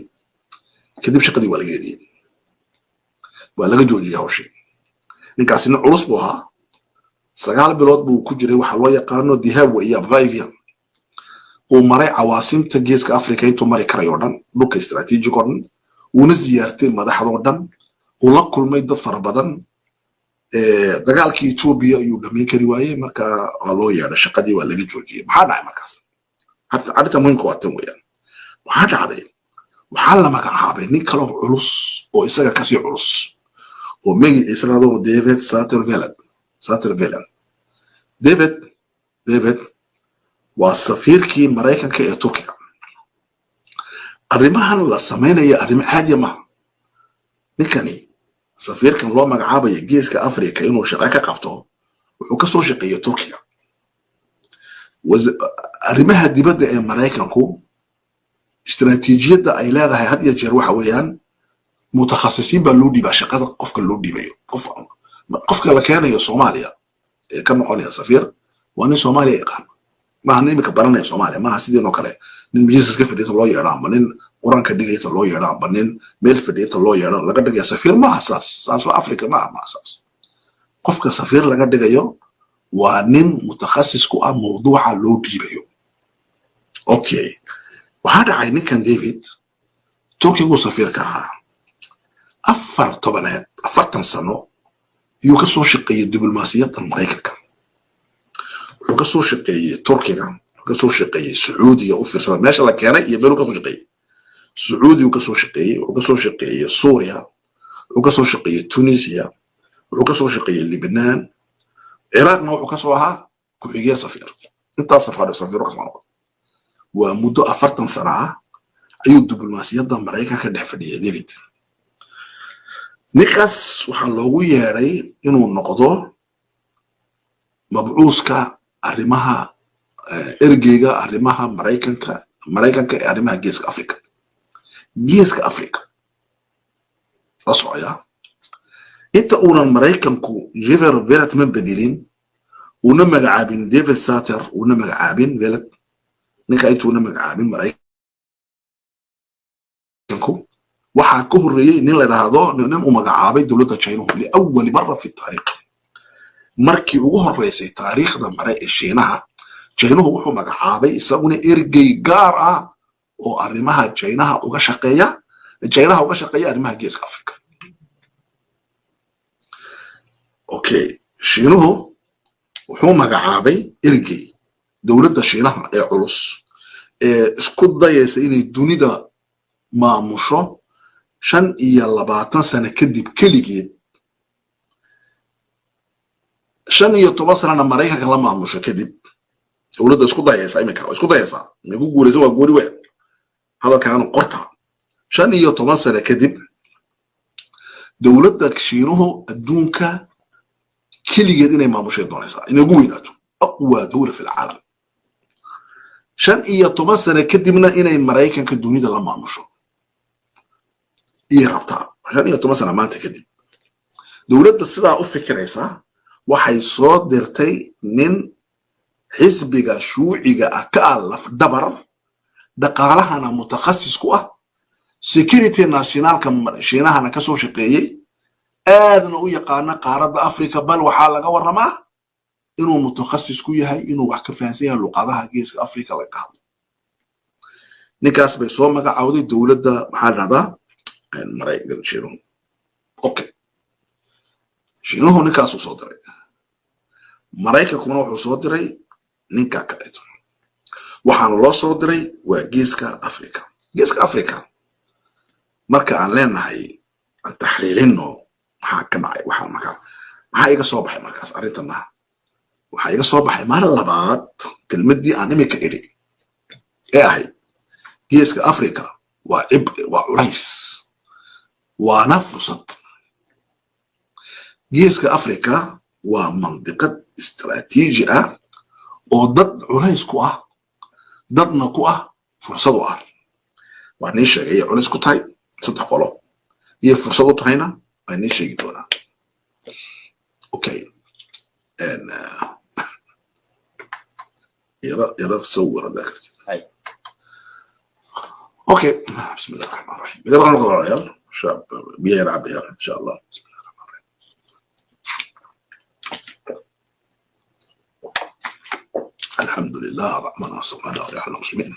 kadib shaqadii waa laga eriyey waa laga joojiyey hawshii ninkaasina culus buu ahaa 9 bilood buu ku jiray waxa loo yaqaano Dihab iyo Abhaivia oo maray cawaasimta geeska Afrika intuu mari karay oo dhan dhulka istiraatiijiga oo dhan una ziyaartay madaxda oo dhan oo la kulmay dad fara badan dagaalkii Ethiopia ayuu dhameyn kari waayay marka waa loo yeedhay shaqadii waa laga joojiyey maxaa dhacay markaas hadda arrinta muhiimka waa tan weeyaan waxaa dhacday waxaa la magacaabay nin kale oo culus oo isaga kasii culus oo magaciisa la yiraahdo David Satterfield David waa safiirkii Mareykanka ee Turkiga arrimahan la sameynaya arrimo caadi ma ninkani safiirkan loo magacaabay geeska Afrika inuu shaqo ka qabto wuxuu ka soo shaqeeyay Turkiga arrimaha dibadda ee Mareykanku istiraatiijiyadda ay leedahay had iyo jeer waxa weeyaan mutakhasisiin baa loo dhiibaa shaqada qofka loo dhiibayo qofka la keenayo Soomaaliya ee ka noqonaya safiir waa nin Soomaaliya yaqaan ma nimika baranaya Soomaaliya ma sidoo kale nin miiska ka fadhiyo loo yeedho ama nin quraanka dhigayta loo yeedho ama nin meel fadhiyo loo yeedho laga dhigayo safiir ma asaas Afrika ma asaas qofka safiir laga dhigayo waa nin mutakhasis ku ah mawduuca loo dhiibayo okay waxaa dhacay ninkan David Turkigu safiirka ahaa 40 sano yuu ka soo shaqeeyay diblomaasiyadda Mareykanka wuxuu ka soo shaqeeyay Turkiga wuxuu ka soo shaqeeyay Sacuudiga u fiirsada meesha la keenay iyo meel uu ka soo shaqeeyay Sacuudiga ka soo shaqeeyay wuxuu ka soo shaqeeyay Suuriya wuxuu ka soo shaqeeyay Tunisia wuxuu ka soo shaqeeyay Lebanon Iraqna wuxuu ka soo ahaa ku xigay safiir intaas safiir ka soo waa muddo 40 sano ah ayuu diblomaasiyadda Mareykanka dhex fadhiyay David ninkaas waxaa loogu yeeray inuu noqdo mabcuuska arrimaha ergeyga arrimaha Mareykanka ee arrimaha geeska Afrika la socaya inta uunan Mareykanku Jever Veltman bedelin una magacaabin David Satter una magacaabin Velet ninka intuuna magacaabin Mareykanku waxaa ka horreeyay nin la yiraahdo nin uu magacaabay dawladda China li awwal marra fi taariikh markii ugu horeysay taariikhda Shiinaha wuxuu magacaabay isaguna ergey gaar ah oo arrimaha China uga shaqeeya arrimaha geeska Afrika okay Shiinuhu wuxuu magacaabay ergey dawladda Shiinaha ee culus ee isku dayaysa inay dunida maamusho 25 sano kadib kaligeed 15 sano Mareykanka la maamusho kadib dawladda isku dayaysa nagu guulaysa waa goori weyn hadalkaan qorta 15 sano kadib dawladda Shiinuhu adduunka kaligeed inay maamusho doonaysa inay ugu weynaato aqwa dawla fil caalam 15 sano kadibna inay Mareykanka dunida la maamusho iyo rabtaa 15 sano maanta kadib dawladda sidaa u fikiraysa waxay soo dirtay nin xisbiga shuuciga ah ka alaf dabar dhaqaalahana mutakhasis ku ah security nationalka Shiinahana ka soo shaqeeyay aadna u yaqaan qaaradda Afrika bal waxa laga waramaa inuu mutakhasis ku yahay inuu wax ka fahansan yahay luqadaha geeska Afrika laga hadlo ninkaas bay soo magacaawday dawladda maxaa dhacdaa Mareykan Shiinuhu okay Shiinuhu ninkaas uu soo diray Mareykankuna wuxuu soo diray ninka kale waxaana loo soo diray waa geeska Afrika marka aan leenahay aan taxliilino maxaa ka dhacay maxaa iga soo baxay markaas arintana waxaa iga soo baxay mar labaad kelmadii aan imika idhi ee ahayd geeska Afrika waa culays waana fursad geeska Afrika waa mandiqad istiraatiiji ah oo dad culays ku ah dadna ku ah fursad u ah waan sheegay culays ku tahay saddex qolo iyo fursad u tahayna waan sheegi doonaa okay and yara sawir ذاك اوكي بسم الله الرحمن الرحيم. اذا راح نقرا عيال شاب بيلعب عيال ان شاء الله. بسم الله الرحمن الرحيم. الحمد لله الرحمن الرحيم مالك يوم المسلمين.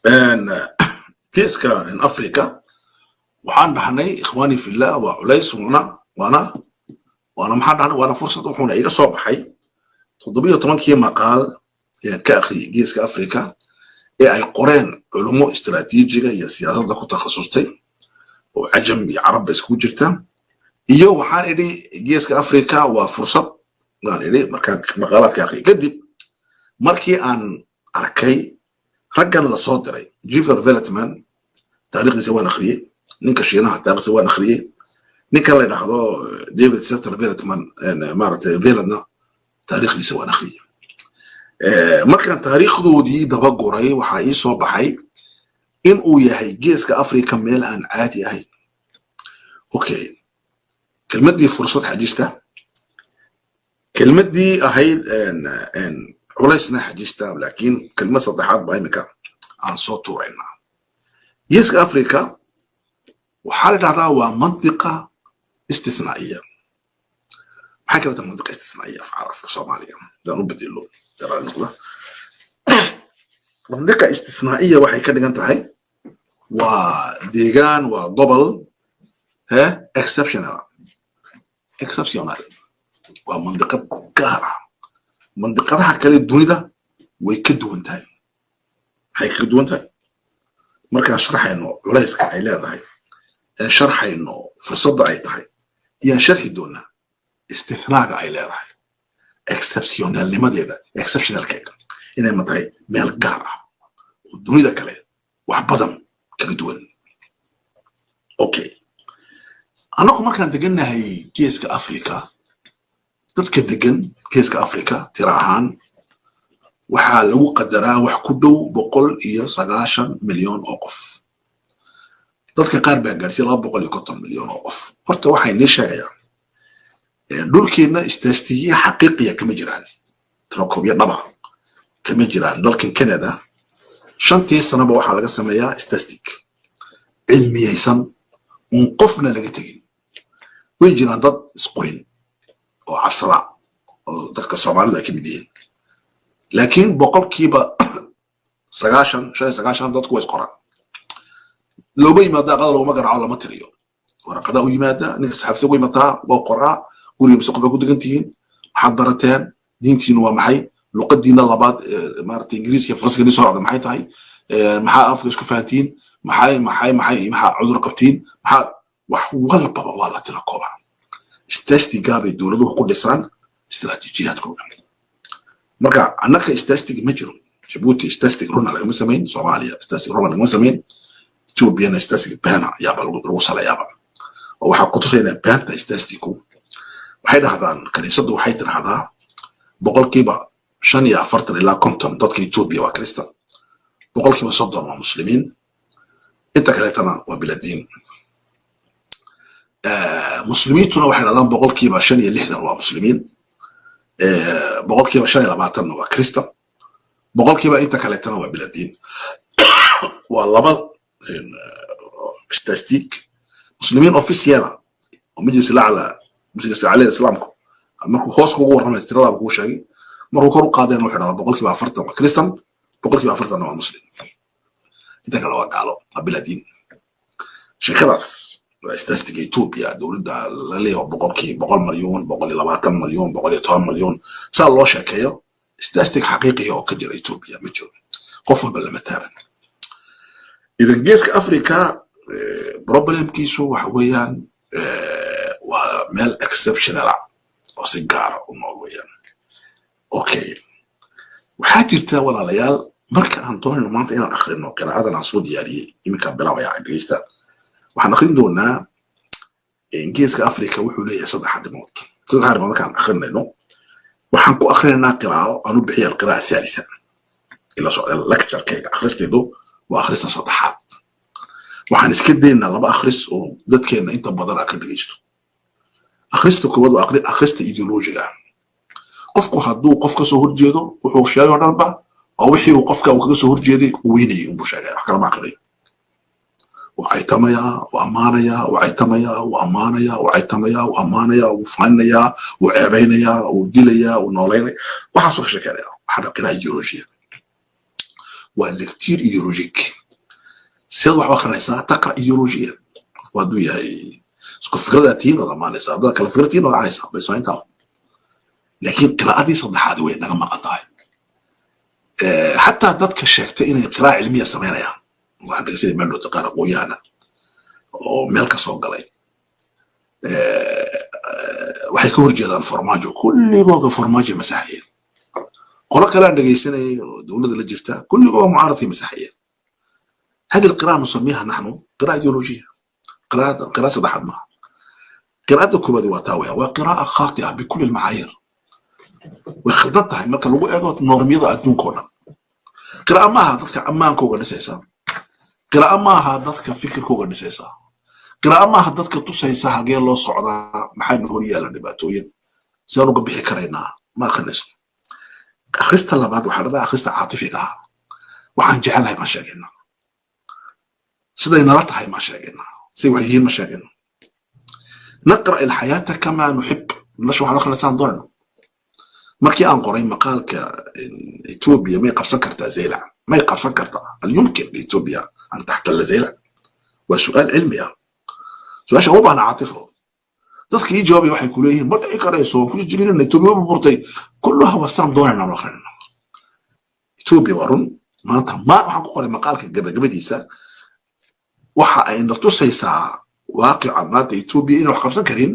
ان كيسكا ان افريكا waxaan dhahnay ikhwaani fillah waa culays waana maxaan dhahnay waana fursad wuxuuna iga soo baxay 17 maqaal ee ka akhriyay geeska Afrika ee ay qoreen culimo istiraatiijiga iyo siyaasadda ku takhasustay oo ajam iyo carab isku jirta iyo waxaan idhi geeska Afrika waa fursad waan idhi markaan maqaalaadka akhriyay kadib markii aan arkay raggan la soo diray Giver Veltman taariikhdiisa waan akhriyay ninka shiinaha taariikhdiisa waan akhriyay ninka la yiraahdo David Setter Veltman maartay Veltna taariikhdiisa waan akhriyay markaan taariikhdoodii daba goray waxa ii soo baxay in uu yahay geeska Afrika meel aan caadi ahayn. Okay kelmadii fursad xajista kelmadii ahayd en culaysna xajista laakiin kelmad saddexaad baa imika aan soo tuuraynaa. geeska Afrika waxaa la yiraahdaa waa mantiqa istisnaa'iya. maxay kala tahay mantiqa istisnaa'iya في عرف Soomaaliya daan u bedelo daraa noqda mantiqa istisnaa'iya waxay ka dhigan tahay waa deegaan waa gobol exceptional waa mantiqad gaar ah mantiqadaha kale dunida way ka duwan tahay. maxay ka duwan tahay markaan sharaxayno culayska ay leedahay sharxayno fursadda ay tahay iyaan sharxi doonaa istinaaga ay leedahay exceptionalnimadeeda exceptionalkeega inay ma tahay meel gaar ah oo dunida kale wax badan kaga duwan. okay anagu markaan degannahay geeska Afrika dadka degan geeska Afrika tira ahaan waxaa lagu qadaraa wax ku dhow 190 milyan oo qof. dadka qaar baa gaarsiiyay 250 milyan oo qof. horta waxay nii sheegayaan dhulkeena istaastigiya xaqiiqiya kama jiraan tirakoobya dhaba kama jiraan. dalkan Canada 5 sanaba waxaa laga sameeyaa istaastig cilmiyaysan un qofna laga tagin. way jiraan dad isqorin oo cabsada oo dadka Soomaalida ay ka mid yihiin laakiin boqolkiiba 90 dadku way isqoraan. لو بي ما دا قال لو ما قرا على ما تريو ورقدا ويمادا نك صحفتي وي متا بو قرا وري مسقبا كو دغنتين محضرتين دينتين وا maxay luqadiina labaad maartay ingiriiska farsiga soo raacday maxay tahay maxaa afka isku fahantiin maxaa cudur qabtiin maxaa wax walba waa la tira kooba istastiga bay dawladuhu ku dhisaan istiraatiijiyadkooda. marka annaka istastig ma jiro Djibouti istastig runa laga sameyn Soomaaliya istastig runa laga sameyn Ethiopia istastig bana yaaba lagu salayaaba oo waxa ku tusayna banta istastigu waxay dhahdaan kaniisadu waxay tiraahdaa boqolkiiba 45 ilaa 50 dadka Ethiopia waa Kristaan boqolkiiba 30 waa muslimiin inta kale tana waa biladiin. muslimiintuna waxay dhahdaan boqolkiiba 65 waa muslimiin boqolkiiba 25 waa Kristaan boqolkiiba inta kale tana waa biladiin. waa laba استاتيك مسلمين اوفيسيالا ومجلس الاعلى مجلس الاعلى الاسلامكو markuu hoos ugu warramay tirada ugu sheegay markuu kor u qaadeen wuxuu dhahaa boqolkiiba 40 waa Kristaan boqolkiiba 40 waa muslim inta kale waa gaalo abiladiin. shirkadaas waa istaastiga Ethiopia dawladda la leeyahay boqolkiiba 100 milyan 120 milyan 110 milyan saa loo sheekeeyo istaastig xaqiiqi oo ka jira Ethiopia ma jiro qof walba lama taaban. إذا جيسك أفريقيا بروبلم كيسو وحويان ومال اكسبشنال أو سيجارة وموضوعيا. أوكي وحاجرتا ولا ليال مركا هنطول إنه ما أنتين آخرين قراءة عن صوت ديالي يمكن بلا ويا عجيستا وحناخرين دونا إن جيسك أفريقيا وحولية صدق حد موت صدق حد موت كان آخرين إنه وحنكو آخرين قراءة أنو بحي القراءة الثالثة إلى سؤال لكتر كي أخرستي دو وأخرسنا صدحات waxaan iska deynaa laba akhris oo dadkeena inta badan ka dhigaysto akhristu kubad oo akhrista ideolojiga qofku hadduu qof ka soo horjeedo wuxuu sheegay oo dhanba oo wixii uu qofka uu kaga soo horjeeday uu weynayay unbuu sheegay wax kala ma aqrinayo وعيتميا وأمانيا وعيتميا وأمانيا وعيتميا وأمانيا وفانيا وعيبينيا وديليا ونولينيا وحاسو شكرا حدا قراءة إيديولوجية واللي كتير إيديولوجيك سيد واحد آخر نيسا تقرأ إيديولوجيا وادو ياهي سكو فكرة تين ولا ما نيسا هذا كلا فكرة تين ولا عايسا بس ما ينتهوا لكن قراءة دي صدح هذا وين نغم قطعي حتى ذاتك الشيكتة إنه قراءة علمية سمينيا waxaan dhegeysanay meel loo taqaano qoyaana oo meel ka soo galay waxay ka horjeedaan farmaajo kulligooga farmaajo masaxiyeen qolo kale aan dhegeysanay oo dowladda la jirta kulligooga mucaaradkay masaxiyeen هذه القراءة نسميها نحن قراءة إيديولوجية قراءة صدح ما قراءة كوبادي واتاوية وقراءة خاطئة بكل المعايير وخلطتها ما كان لو ايغو نورميدا ادون كودن قراءة ما dadka amaankooga dhisaysa قراءة maaha dadka fikirkooga dhisaysa قراءة maaha dadka tusaysa hagee loo socdaa maxay hor yaala dhibaatooyin si aan uga bixi karaynaa ma akhrinayso akhrista labaad waxa dhada akhrista caatifiga waxaan jecelahay ma sheegayna siday nala tahay ma sheegayna si waxiin ma sheegayna نقرأ الحياة كما نحب نشوف على خلصان دورنا markii aan qoray maqaalka Ethiopia may qabsan kartaa Zeylac may qabsan kartaa hal yumkin Ethiopia an tahtalla Zeylac waa su'aal cilmi ah su'aasha u baahan caatifo dadka ii jawaabay waxay ku leeyihiin ma dhici karayso ku jibinayna Ethiopia u burtay kullaha wasaan doonayna ma akhrina Ethiopia warun maanta ma waxaan ku qoray maqaalka gabagabadiisa waxa ay tusaysaa waaqica maanta Ethiopia inay wax qabsan karin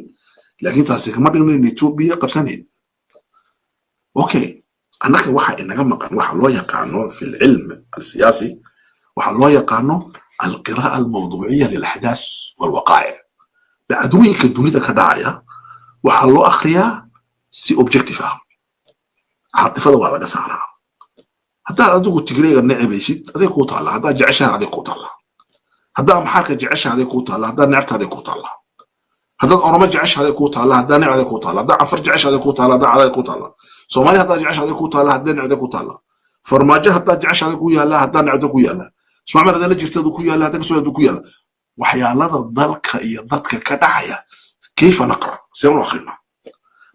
laakiin taasi kama dhigno in Ethiopia qabsanin اوكي انك واحد انك مقان واحد لو يقانو في العلم السياسي واحد لو يقانو القراءة الموضوعية للأحداث والوقائع بعدوين كدونيدا كداعية واحد لو أخريا سي أوبجكتيفا عاطفة ولا لا سارة هذا أدوك تجري النعم يسيد هذا كوت الله هذا جعشان هذا كوت الله هذا محاكة جعشان هذا كوت الله هذا نعت هذا كوت الله هذا أورما جعش هذا كوت الله هذا نعم هذا كوت الله هذا عفر جعش هذا كوت الله هذا على كوت الله سومالي هذا جعش هذا كوت الله هذا نعم هذا كوت الله فرماجة هذا جعش هذا كويا الله هذا نعم هذا كويا الله اسمع ما هذا لجست هذا كويا الله هذا كسر هذا كويا الله وحيالات الضلك يضدك كدعية كيف نقرأ سيروا آخرنا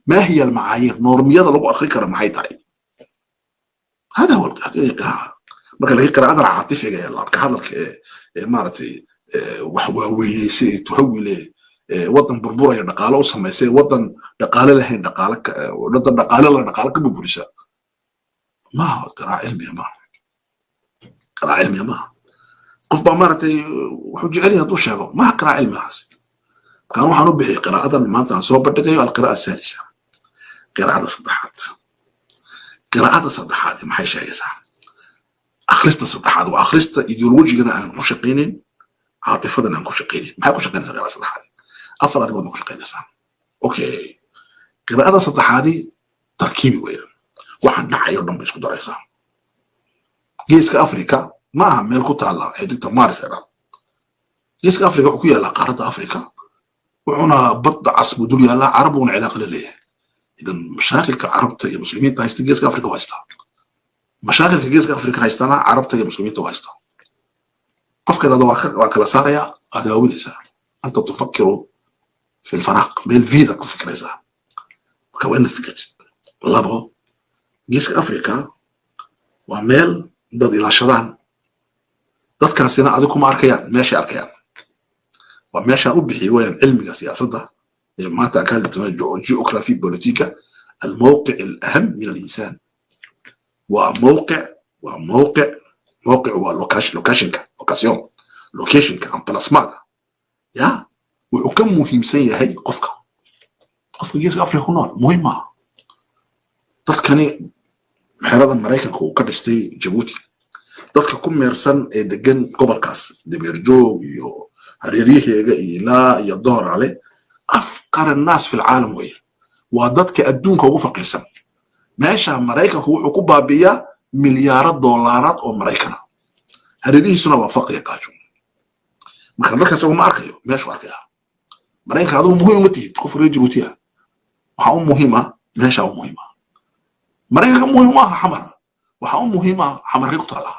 ما هي المعايير نورميات لو آخر كلام حيتاي هذا هو القراءة marka laga qiraa'ada caatifiga ee la hadalka ee maartay wax waaweynaysi tuhawile wadan burburaya dhaqaale u sameysay wadan dhaqaale lahayn dhaqaale ka burburisa ma huwa qiraa'a cilmiya ma qiraa'a cilmiya ma qof ba maartay wuxuu jecel yahay duu sheego ma qiraa'a cilmiyaas kan waxaan u bixiyay qiraa'adan maanta aan soo bandhigayo al-qiraa'a asalisa qiraa'ada saddexaad maxay sheegaysaa أخرست صدحات وأخرست إيديولوجيا عن كشقينين عاطفة عن كشقينين ما كشقين غير صدحات أفراد ما كشقين سام أوكي قراءة صدحات تركيبي وين واحد نحير دم بيسكو دريسا جيسك أفريقيا ما هم ملكو تعالى حديث مارس هذا جيسك أفريقيا حكوية على قارة أفريقيا وعنا بضع عصب دوليا لا عرب ونعلاق لليه إذا مشاكل كعرب تي مسلمين تايستي جيسك أفريقيا وايستا مشاكل كجيسك أفريقيا هايستانا عربتا يا مسلمين تو هايستا قف كده وكلا ساريا أداوي لسا أنت تفكر في الفراق بين فيدا كفكر لسا وكوين تكت والله بغو جيسك أفريقيا وعمل ضد إلى شران ضد كاسينا أدوكم أركيان ماشي أركيان وماشي أبحي وين علمي سياسة ده ما تأكل جيوغرافي بوليتيكا الموقع الأهم من الإنسان وموقع لوكيشن كامبلاسمادا يا وكم مهم سيء هي قفك جيس أفريقيا كنا مهمة تذكرني محرض أمريكا كدستي جيبوتي تذكر كم مرسن دجن قبل كاس دبيرجو يو هريريه لا يدور عليه أفقر الناس في العالم ويه وضدك أدونك وفقير سن ماشي أمريكا هو حكومة بيا مليارات دولارات أو أمريكا هذه سنة وفاق يكاجون ما كان ذاك سوى ماركيو ماشي أركيا أمريكا هذا مهم متي تكفر جيبوتيا وحاول مهمة ماشي أو مهمة maraykanka muhiim maaha xamar waxaa u muhiima xamarkay ku taallaa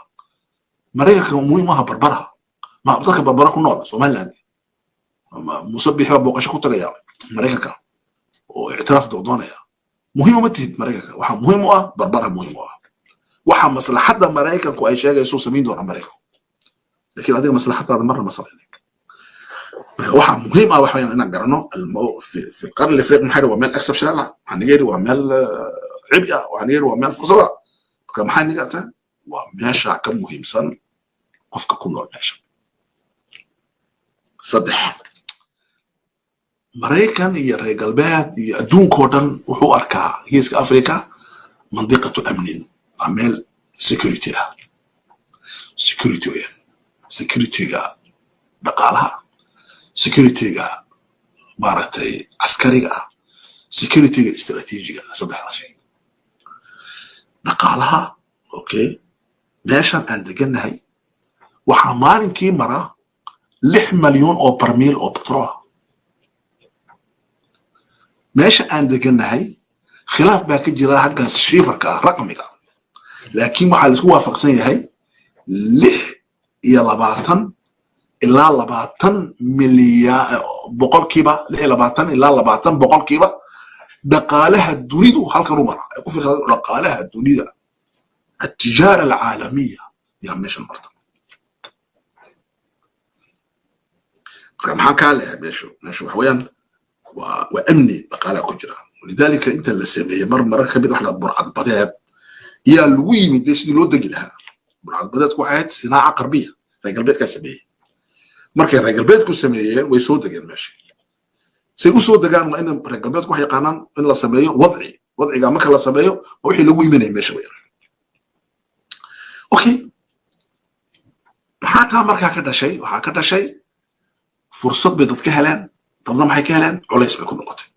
maraykanka muhiim maaha barbara ma dadka barbara ku nool somaliland muuse biixi baa booqasho ku tagaya maraykanka oo ictiraaf doonaya muhiim uma tihid maraykanka waxaa muhiim u ah barbara muhiim u ah waxa maslaxadda maraykanku ay sheegayso samayn doona maraykanku laakiin adiga maslaxadaada marna ma samaynin waxa muhiim ah waxa weeyaan inaan garanno في القرن الافريقي maxaa waa meel exceptional ah waxaan niga yidhi waa meel cibi ah waxaan niga yidhi waa meel fursad ah marka maxaa niga taa waa meesha ka muhiimsan qofka ku nool meesha saddex maraykan iyo reer galbeed iyo adduunkoo dhan wuxuu arkaa geeska afrika mandiqatu amnin waa meel security ah security weeyaan securityga dhaqaalaha securityga maaragtay askariga ah securityga istaraatiijiga saddexdaas shay dhaqaalaha okay meeshan aan degannahay waxaa maalinkii mara 6 malyan oo barmiil oo petrol meesha aan degannahay khilaaf baa ka jira xagga shiifarka ah raqmiga laakiin waxaa la isku waafaqsan yahay 26 ilaa 20 milyan boqolkiiba 26 ilaa 20 boqolkiiba dhaqaalaha dunidu halkan u mara ay ku fiirsadaan dhaqaalaha dunida التجارة العالمية يا ميشن مرتا كم حكى ماشي وحويان وأمني بقالة كجرة ولذلك أنت اللي سميه مرة خبيت واحدة برعة بدات يا لوي من ديش لو دق لها برعة بدات واحد صناعة غربية رجال بيت كسميه مركز رجال بيت كسميه ويسود دقان ماشي سيسود دقان وإن رجال بيت واحد قانون إن لا سميه وضعي قام كلا سميه وحي لوي منه ماشي وين اوكي maxaa markaa ka dhashay waxaa ka dhashay fursad bay dadka helaan dadna maxay ka helaan culays bay ku noqotay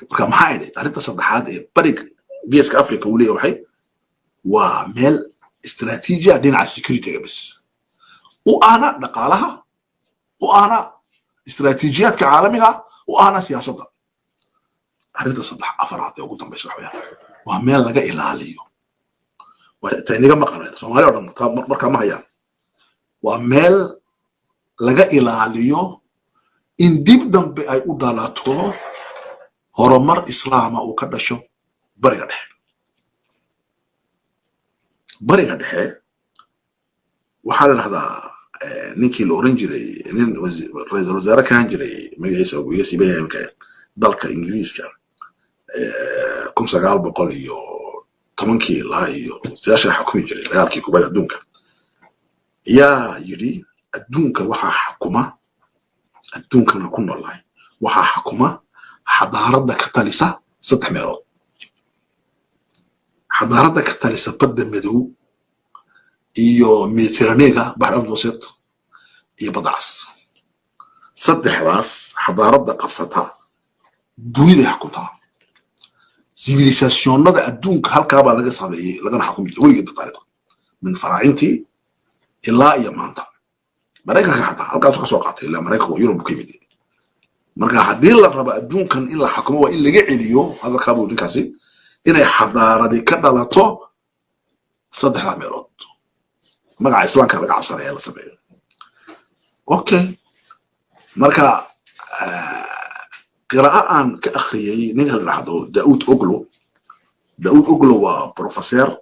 marka maxaa idhay arrinta saddexaad ee bariga geeska afrika uu leeyahay waa meel istiraatiiji ah dhinaca securityga bis u ahna dhaqaalaha u ahna istiraatiijiyaadka caalamiga u ahna siyaasadda arrinta afaraad ee ugu dambaysa waxa weeyaan waa meel laga ilaaliyo تانيجا مقرن سومالي ولا مركا ما هيان ومال لقى إلى عليو إن ديب دم بأي أدالاتو هرمر إسلام أو كذا شو بريغا ده وحال هذا نيكي لورنجري نين رئيس الوزراء كان جري ما يجلس أبو يسي بيه يمكن ضلك إنجليز كان كم سجال بقوليو tobankii ilaa iyo siyaasha xukumi jiray dagaalkii kubadda adduunka yaa yidhi adduunka waxaa xukuma adduunkana ku noolahay waxaa xukuma xadaaradda ka talisa 3 meelood xadaaradda ka talisa badda madow iyo mediterraneega baxr abdulwasiit iyo badda cas saddexdaas xadaaradda qabsata dunida xukuntaa civilisationada adduunka halkaa baa laga sameeyay lagana xukumi jiray weligeed taariikhda min faraacintii ilaa iyo maanta maraykanka xataa halkaas ka soo qaatay ilaa maraykanka oo yurub ka yimid marka haddii la rabo adduunkan in la xukumo waa in laga celiyo hadalkaa buu ninkaasi inay xadaaradi ka dhalato 3 meelood magaca islaamka laga cabsanaya la sameeyo okay marka قراءة عن كأخرية نقل لحظة داود أوغلو وبروفيسور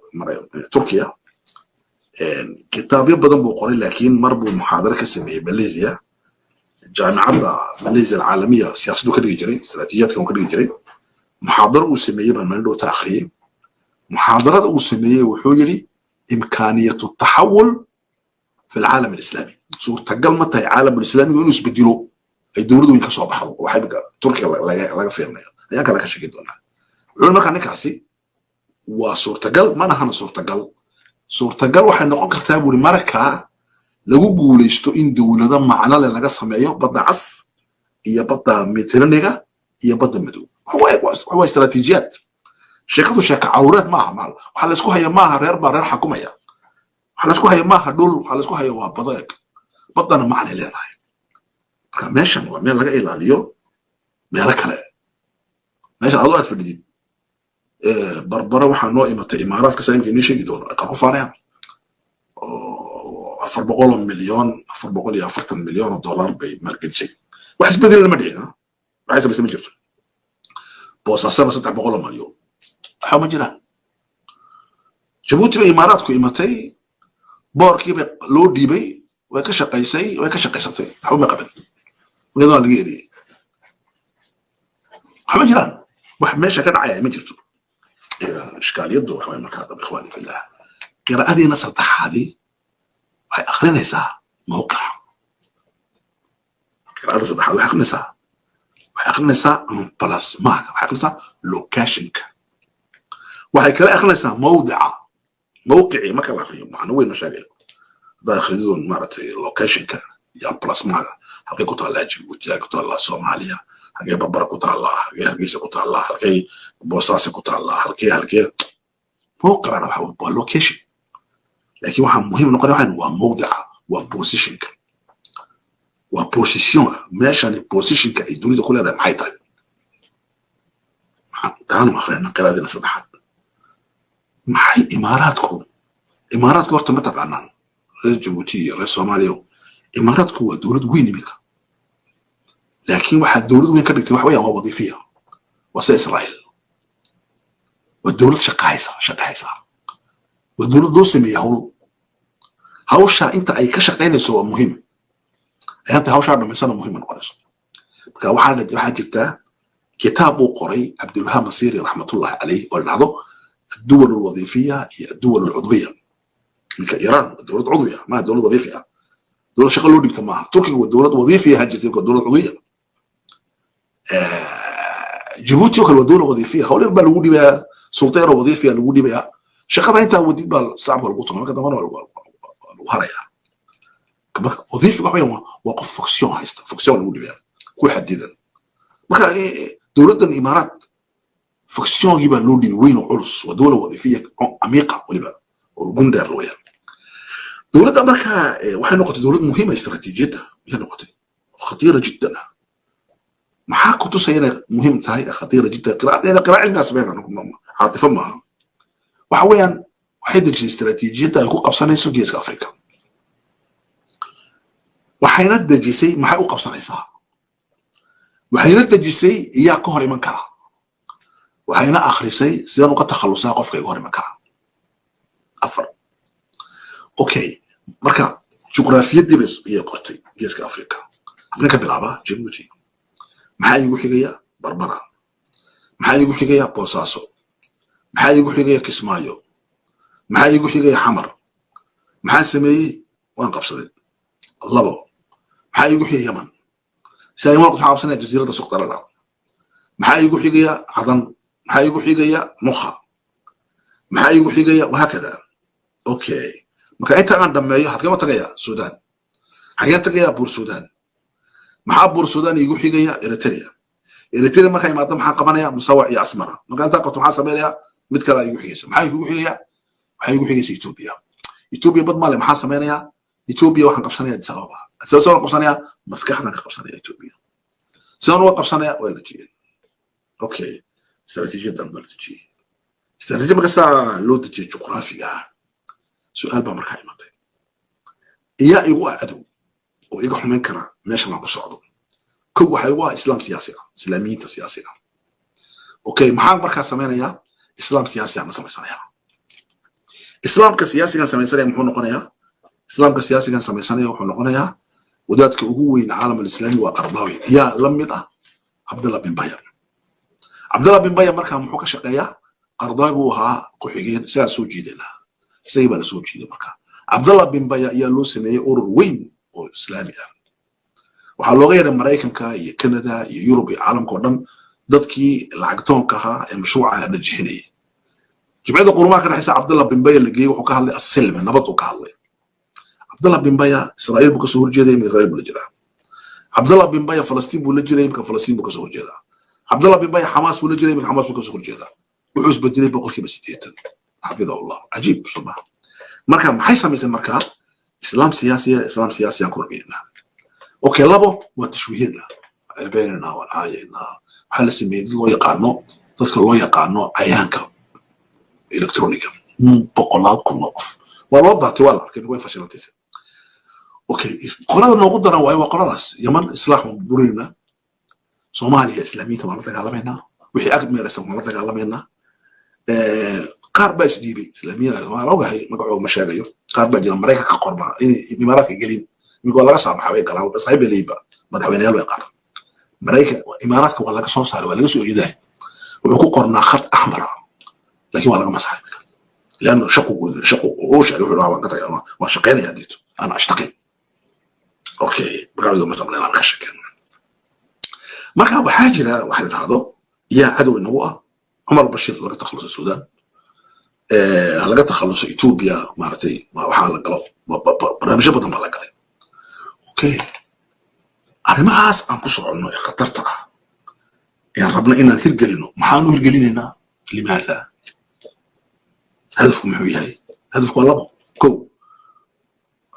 تركيا كتاب يبدأ بقري لكن مربو محاضرة كسمية ماليزيا جامعة ماليزيا العالمية سياسة كده يجري استراتيجيات كده يجري محاضرة وسمية من مالدو تأخرية محاضرة وسمية وحوجري إمكانية التحول في العالم الإسلامي صورة تقل متى العالم الإسلامي ونس بديلو ay dawladdu way ka soo baxdo waxay Turkiga laga fiirnayo ayaa kala ka shaqeey doonaa wuxuu markaa ninkaasi waa suurtagal mana hana suurtagal waxay noqon kartaa buri markaa lagu guuleysto in dawladda macna leh laga sameeyo badda cas iyo badda mediterraneega iyo badda madow waa istaraatiijiyad sheekadu sheeka cawrad maaha waxa la isku hayaa maaha reer xakumaya waxa la isku hayaa maaha dhul waxa la isku hayaa waa badana macna leedahay marka meeshan waa meel laga ilaaliyo meelo kale meeshan adoo aad fadhidid بربرة وحنو إمتى إمارات كسائم كنيش يجدون قرفانيا 400 مليون 440 مليون دولار بماركت شيء واحد بدل المدينة عايز بس مجرد بوصاصنا 600 مليون حما جيران جيبوتي بإمارات كو إمتى بوركي لو ديبي ويكشقيسي حما قبل ونظام الغيري حما جيران واحد ماشي كان عايز مجرد إشكال يبدو وحما مركز إخواني في الله قراءة دي نصر هذه waxay akhrinaysaa mowqica qiraa'ada saddexaad waxay akhrinaysaa plasmaaga waxay akhrinaysaa locationka waxay kala akhrinaysaa mowqicii marka la akhriyo macno weyn ma sheegay haddaad akhridoon maaragtay locationka iyo plasmaaga halkay ku taallaa Djibouti halkay ku taallaa Soomaaliya halkay Barbara ku taallaa halkay Hargeysa ku taallaa halkay Boosaaso ku taallaa halkay mowqicana waa location لكن واحد مهم نقول واحد هو موضع وبوزيشن وبوزيشن ماشي يعني بوزيشن كيدوني ده كل هذا معي طيب تعالوا خلينا نقرا هذه الصفحات معي اماراتكم ورت متى عنان غير جيبوتي غير صوماليا اماراتكم هو دولة وين منك لكن واحد دولة وين كانت واحد هو وظيفيه وسط اسرائيل والدولة شقايسه والدولة دوسمي هاوشا انت اي كشقينيسو مهم انت هاوشا دمسانه مهم نقولسو marka waxa jirta كتاب قري عبد الوهاب الصيري رحمه الله عليه والنهضه الدول الوظيفيه هي الدول العضويه مثل ايران الدول العضويه ما الدول الوظيفيه دول شغل لو ديبت معها تركيا والدول الوظيفيه هاجت الدول العضويه جيبوتي والدول الوظيفيه هؤلاء بلغوا دي سلطه وظيفيه لو دي بها شقة أنت ودي بالصعب والقطن ما كده مرة الوهرية كم وظيفة قوية وقف فكسيون هايست فكسيون اللي بيها كل حديدا ما كان دولة الإمارات فكسيون يبقى لودي وين وعرس ودولة وظيفية عميقة ولا بقى والجندر لويا دولة أمريكا واحد نقطة دولة مهمة استراتيجيتها هي نقطة خطيرة جدا محاكو تصير مهم تاي خطيرة جدا قراءة الناس بيننا عاطفة معها وحويان واحد استراتيجيتها يكون قبصانيسو جيسك أفريقيا وحينات دجيسي ما حيقو قبصانيسها وحينات دجيسي إياه كهري من كرا وحينا آخريسي سيانو قد تخلصها قفك كهري من كرا أفر أوكي مركا جغرافيا دي بس هي قرتي جيسك أفريقيا هناك بلعبها جيبوتي maxaa igu xigaya Barbara maxaa igu xigaya Boosaaso maxaa igu xigaya Kismaayo maxaa igu xigaya Xamar maxaa sameeyay waan qabsaday labo maxaa igu xigaya Yaman sayma ku xabsanay jasiirada Suqdara maxaa igu xigaya Cadan maxaa igu xigaya Mukha maxaa igu xigaya وهكذا okay marka inta aan dhameeyo halkee tagaya Suudaan xagee tagaya Buur Suudaan محبور السودان يقول حاجة إريتريا ما كان يماطم حق بنايا مسوع يا أسمرة ما كان تاقط محاسب عليها متكلا يقول حاجة ما يقول حاجة إثيوبيا بضم على محاسب عليها إثيوبيا واحد قبصانية تساوبها سواء قبصانية مسكحنا كقبصانية إثيوبيا سواء قبصانية ولا تجي أوكي استراتيجية دمر تجي استراتيجية مقصة لو تجي جغرافيا سؤال بمركا يماطي إياه يقول عدو ويقول حمين كنا ماشي مع بصعده كو حيوا إسلام سياسي إسلاميين سياسي أوكي محاق بركة سمينا يا إسلام سياسي عنا سمي سنة إسلام كسياسي كان سمي سنة محون نقنا إسلام كسياسي كان سمي سنة محون نقنا ودات كهو العالم الإسلامي وقرضاوي يا لمده عبد الله بن بايا مركا محوك شقيا قرضاوي بوها كحيجين سياسو جيدنا سيبا لسو جيد مركا عبد الله بن بايا يا لوسني أورر وين إسلامي waxaa looga yeedhay Mareykanka iyo Canada iyo Europe iyo caalamka oo dhan dadkii lacagtoonka ahaa ee mashruuca najixinayay jimcada qurumaha ka dhaxaysa Abdullah bin Bay la geeyay wuxuu ka hadlay as-silm nabad uu ka hadlay Abdullah bin Bay Israa'iil buu ka soo horjeeday in Israa'iil buu la jiraa Abdullah bin Bay Falastiin buu la jiray in Falastiin buu ka soo horjeedaa Abdullah bin Bay Hamas buu la jiray in Hamas buu ka soo horjeedaa wuxuu isbedelay boqolkiiba 80 xafidahullah ajiib subhan marka maxay sameeyeen marka إسلام سياسي كوربينا أوكي لابو وتشويهنا بيننا والعاينا حال سميد الله يقانو تذكر الله يقانو عيانك إلكترونية بقولات كل نقف والوضع توالى كده وين فشلتي أوكي قرار نوجد أنا وأيوة قرارس يمن إصلاح مبررنا صوماليا إسلامية مرتك على منا وحي أكد ميرسة مرتك على منا قارب إسديبي إسلامية ما لو هي مقعود مشاغيو قارب جل أمريكا كقرنا إني إمارات قليل يقول لك صعب حوالي كلام بس هاي بليبا ما تحويني له يقار أمريكا إمارات ولا كصوص هذا ولا كسو يداه وحقوق قرنا خط أحمر لكن ولا مسح لأنه شقوا وش يروح له عن قطع وشقين يديته أنا أشتغل أوكي بقعد مثلا من أنا كشكل ما كان بحاجة واحد هذا يا عدو النبوة عمر البشير لقى تخلص السودان لقى تخلص إثيوبيا مرتين ما وحال قلوا برنامج بدهم على قلي أوكي أنا ما عاس أنقص عنه خطرتها يعني ربنا إننا هرجلينه ما حانو هرجليننا لماذا هدفكم محوي هاي هدفكم لبا كو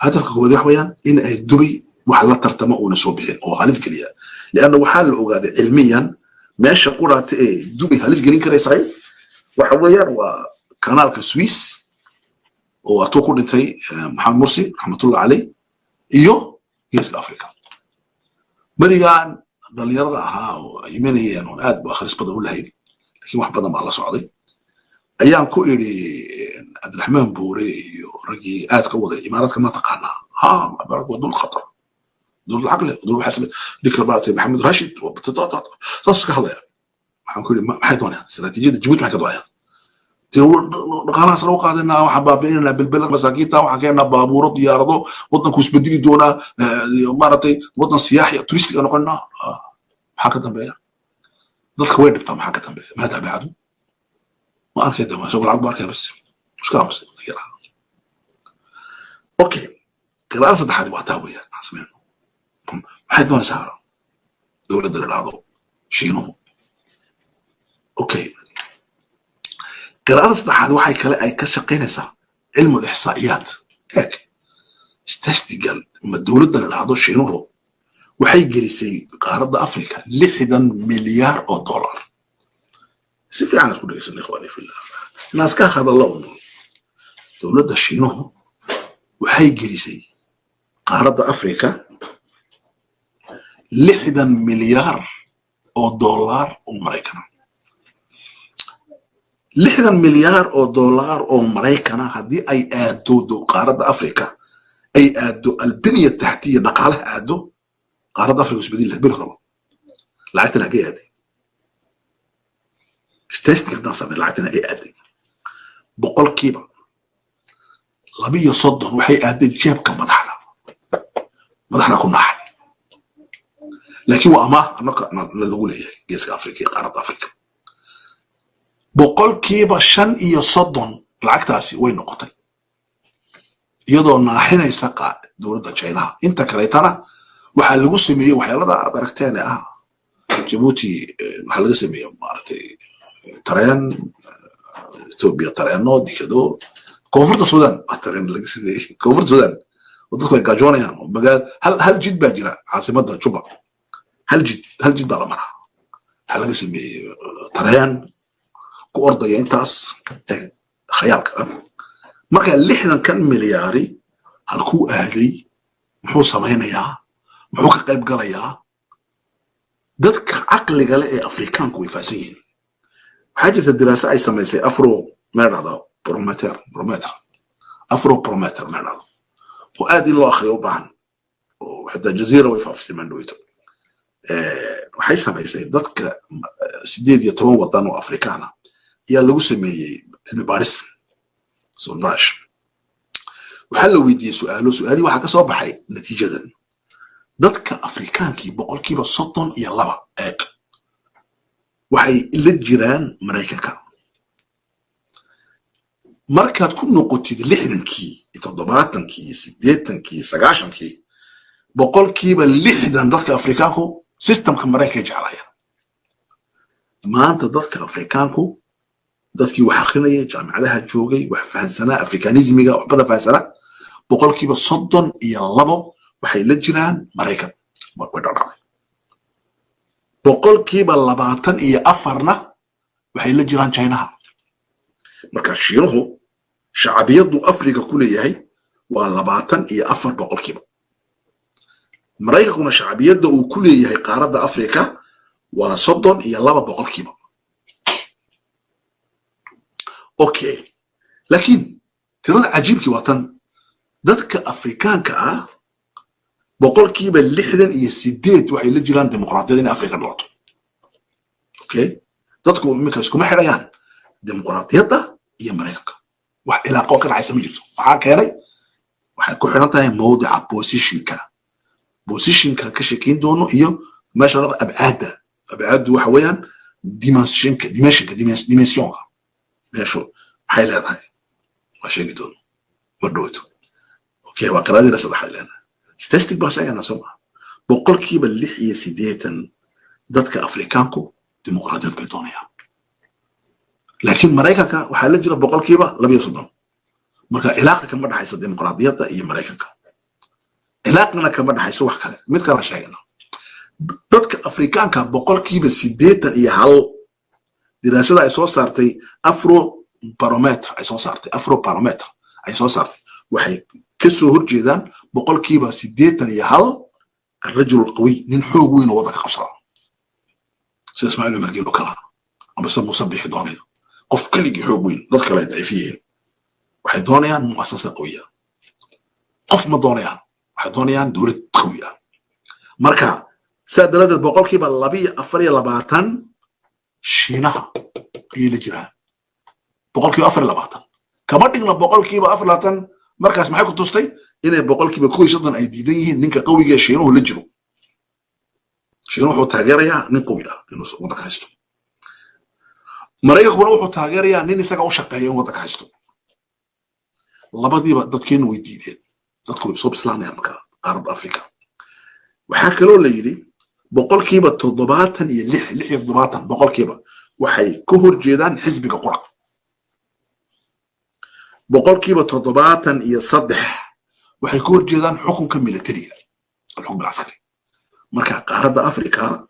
هدفك هو ذي حويان إن الدبي وحلا ترتمى ونسوبين أو خالد كليا لأنه وحال أوجاد علميا ماشي قرأت إيه دبي خالد كلين كري صحيح وحويان وكانال كسويس وتوكل انتي محمد مرسي رحمة الله عليه يس أفريقيا مريان دليل يمني أنه آد بآخر بدل ولا هيل لكن واحد بدل مع الله سعودي أيام كويري عبد الرحمن بوري رجي آد قوضي إمارات كما تقانا عبارات ودول خطر دول العقل دول حسب ذكر بعض محمد راشد وبتطاطا تصك هذا حنقول ما حيدونها استراتيجية جبوت ما حيدونها خلاص لو قاعدنا وحبابيننا بالبلد مساكينتا وحكينا بابورات ديارضو وطن كوس بدي دونا مرتي وطن سياحي توريستي أنا قلنا حكى تنبيه ضلك وين بتاع حكى تنبيه ما هذا بعده ما أركض ما شغل عقب أركض بس مش كامس أوكي قراءة صدق وقتها ويا حسمينه ما حد دون سهرة دولة العضو شينو أوكي قراءة صدق وحي كلا أي كشقينسا علم الإحصائيات هيك استشتغل ما دولة العضو شينو وحي جلسي قارة أفريقيا 6 مليار دولار سيفي عنا كل شيء إخواني في الله الناس كان هذا الله دولة الشينو وحي جلسي قارة أفريقيا 6 مليار دولار أمريكان 6 مليار دولار أمريكان هذه أي أدو قارة أفريقيا أي أدو البنية التحتية نقالها أدو قارة أفريقيا سبدين له بالخبر لعتنا كي أدي استثني نصر لعتنا كي أدي بقول كيبا لبي يصدر وحي أدي جاب كمدحنا مدحنا كنا حي لكن وأما أنا نقول إيه جيس أفريقيا قارة أفريقيا بقول كيبا شن يصدر العكتاسي وين نقطي يضعنا حين يسقى دولة تشاينا انت كريتنا waxaa lagu sameeyay waxyaalada aad aragteen Djibouti waxaa laga sameeyay maartay tareen Ethiopia tareeno dikado koonfurta Sudan tareen laga sameeyay koonfurta Sudan wadadku ay gaajoonayaan magaal hal jid baa jira caasimada Juba hal jid baa la maraa waxaa laga sameeyay tareen ku ordaya intaas khayaalka marka 60 milyaari halku aaday muxuu samaynayaa muxuu ka qayb galayaa dadka caqliga leh ee Afrikaanku way faahsan yihiin waxaa jirta daraasad ay samaysay afro prometer oo aad in loo akhriyo u baahan oo xataa jazeera way faafisay mandowito waxay samaysay dadka 18 wadan oo Afrikaana ayaa lagu sameeyay cilmi baaris sondage waxaa la weydiiyay su'aali waxaa ka soo baxay natiijadan dadka Afrikaankii boqolkiiba 32 eeg waxay la jiraan Mareykanka markaad ku noqotid 60kii 70kii 80kii 90kii boqolkiiba 60 dadka Afrikaanku systemka Mareykanka jeclaayeen maanta dadka Afrikaanku dadkii wax akhrinayay jaamacadaha joogay wax fahansanaa Afrikanismiga wax badan fahansanaa boqolkiiba 32 waxay la jiraan Mareykan way dhacday boqolkiiba 24na waxay la jiraan China marka shiinuhu shacbiyadu Afrika ku leeyahay waa 24%. Maraykankuna shacbiyada uu ku leeyahay qaaradda Afrika waa 32%. Okay, laakiin tirada cajiibkii waa tan dadka Afrikaanka ah 68% waxay la jiraan dimuqraadiyada in Afrika dhalato. Okay, dadku iminka iskuma xirayaan dimuqraadiyada iyo Maraykanka wax ilaaqo ka dhacaysa ma jirto. Waxaa keenay waxay ku xiran tahay mowdica positionka ka sheekeyn doono iyo meesha la abcaadu waxa weeyaan dimensionka meesho maxay leedahay waa sheegi doono wardhowto. Okay, waa qiraadina saddexaad leena statistic baa sheegana soma 68% dadka Afrikaanku dimuqraadiyad bay doonayaan, laakiin Maraykanka waxaa la jira 32%. marka ilaaqa kama dhaxayso dimuqraadiyada iyo Maraykanka, ilaaqna kama dhaxayso wax kale. mid kala sheegana dadka Afrikaanka 81% diraasada ay soo saartay Afrobarometer ay soo saartay waxay ka soo horjeedaan 81% الرجل القوي nin xoog weyn oo waddanka qabsada sida Ismaaciil Margeelo kala ama sida Musabbix doonaya qof kaligii xoog weyn dad kale ay daciifiyeen. waxay doonayaan mu'assasa qawiya, qof ma doonayaan, waxay doonayaan dowlad qawiya. marka saa daradeed 24% Shiinaha ayay la jiraan 24%. kama dhigna 24%. markaas maxay ku tustay inay 30% ay diidan yihiin ninka qawiga Shiinuhu la jiro. Shiinuhu wuxuu taageerayaa nin qawi ah inuu waddanka haysto, Maraykankuna wuxuu taageerayaa nin isaga u shaqeeya in waddanka haysto. labadiiba dadkeenu way diideen, dadku way soo bislaanayaan marka qaaradda Afrika. waxaa kaloo la yidhi 76% waxay ka horjeedaan xisbiga qura. 73% waxay ka horjeedaan xukunka militariga الحكم العسكري. marka qaaradda Afrika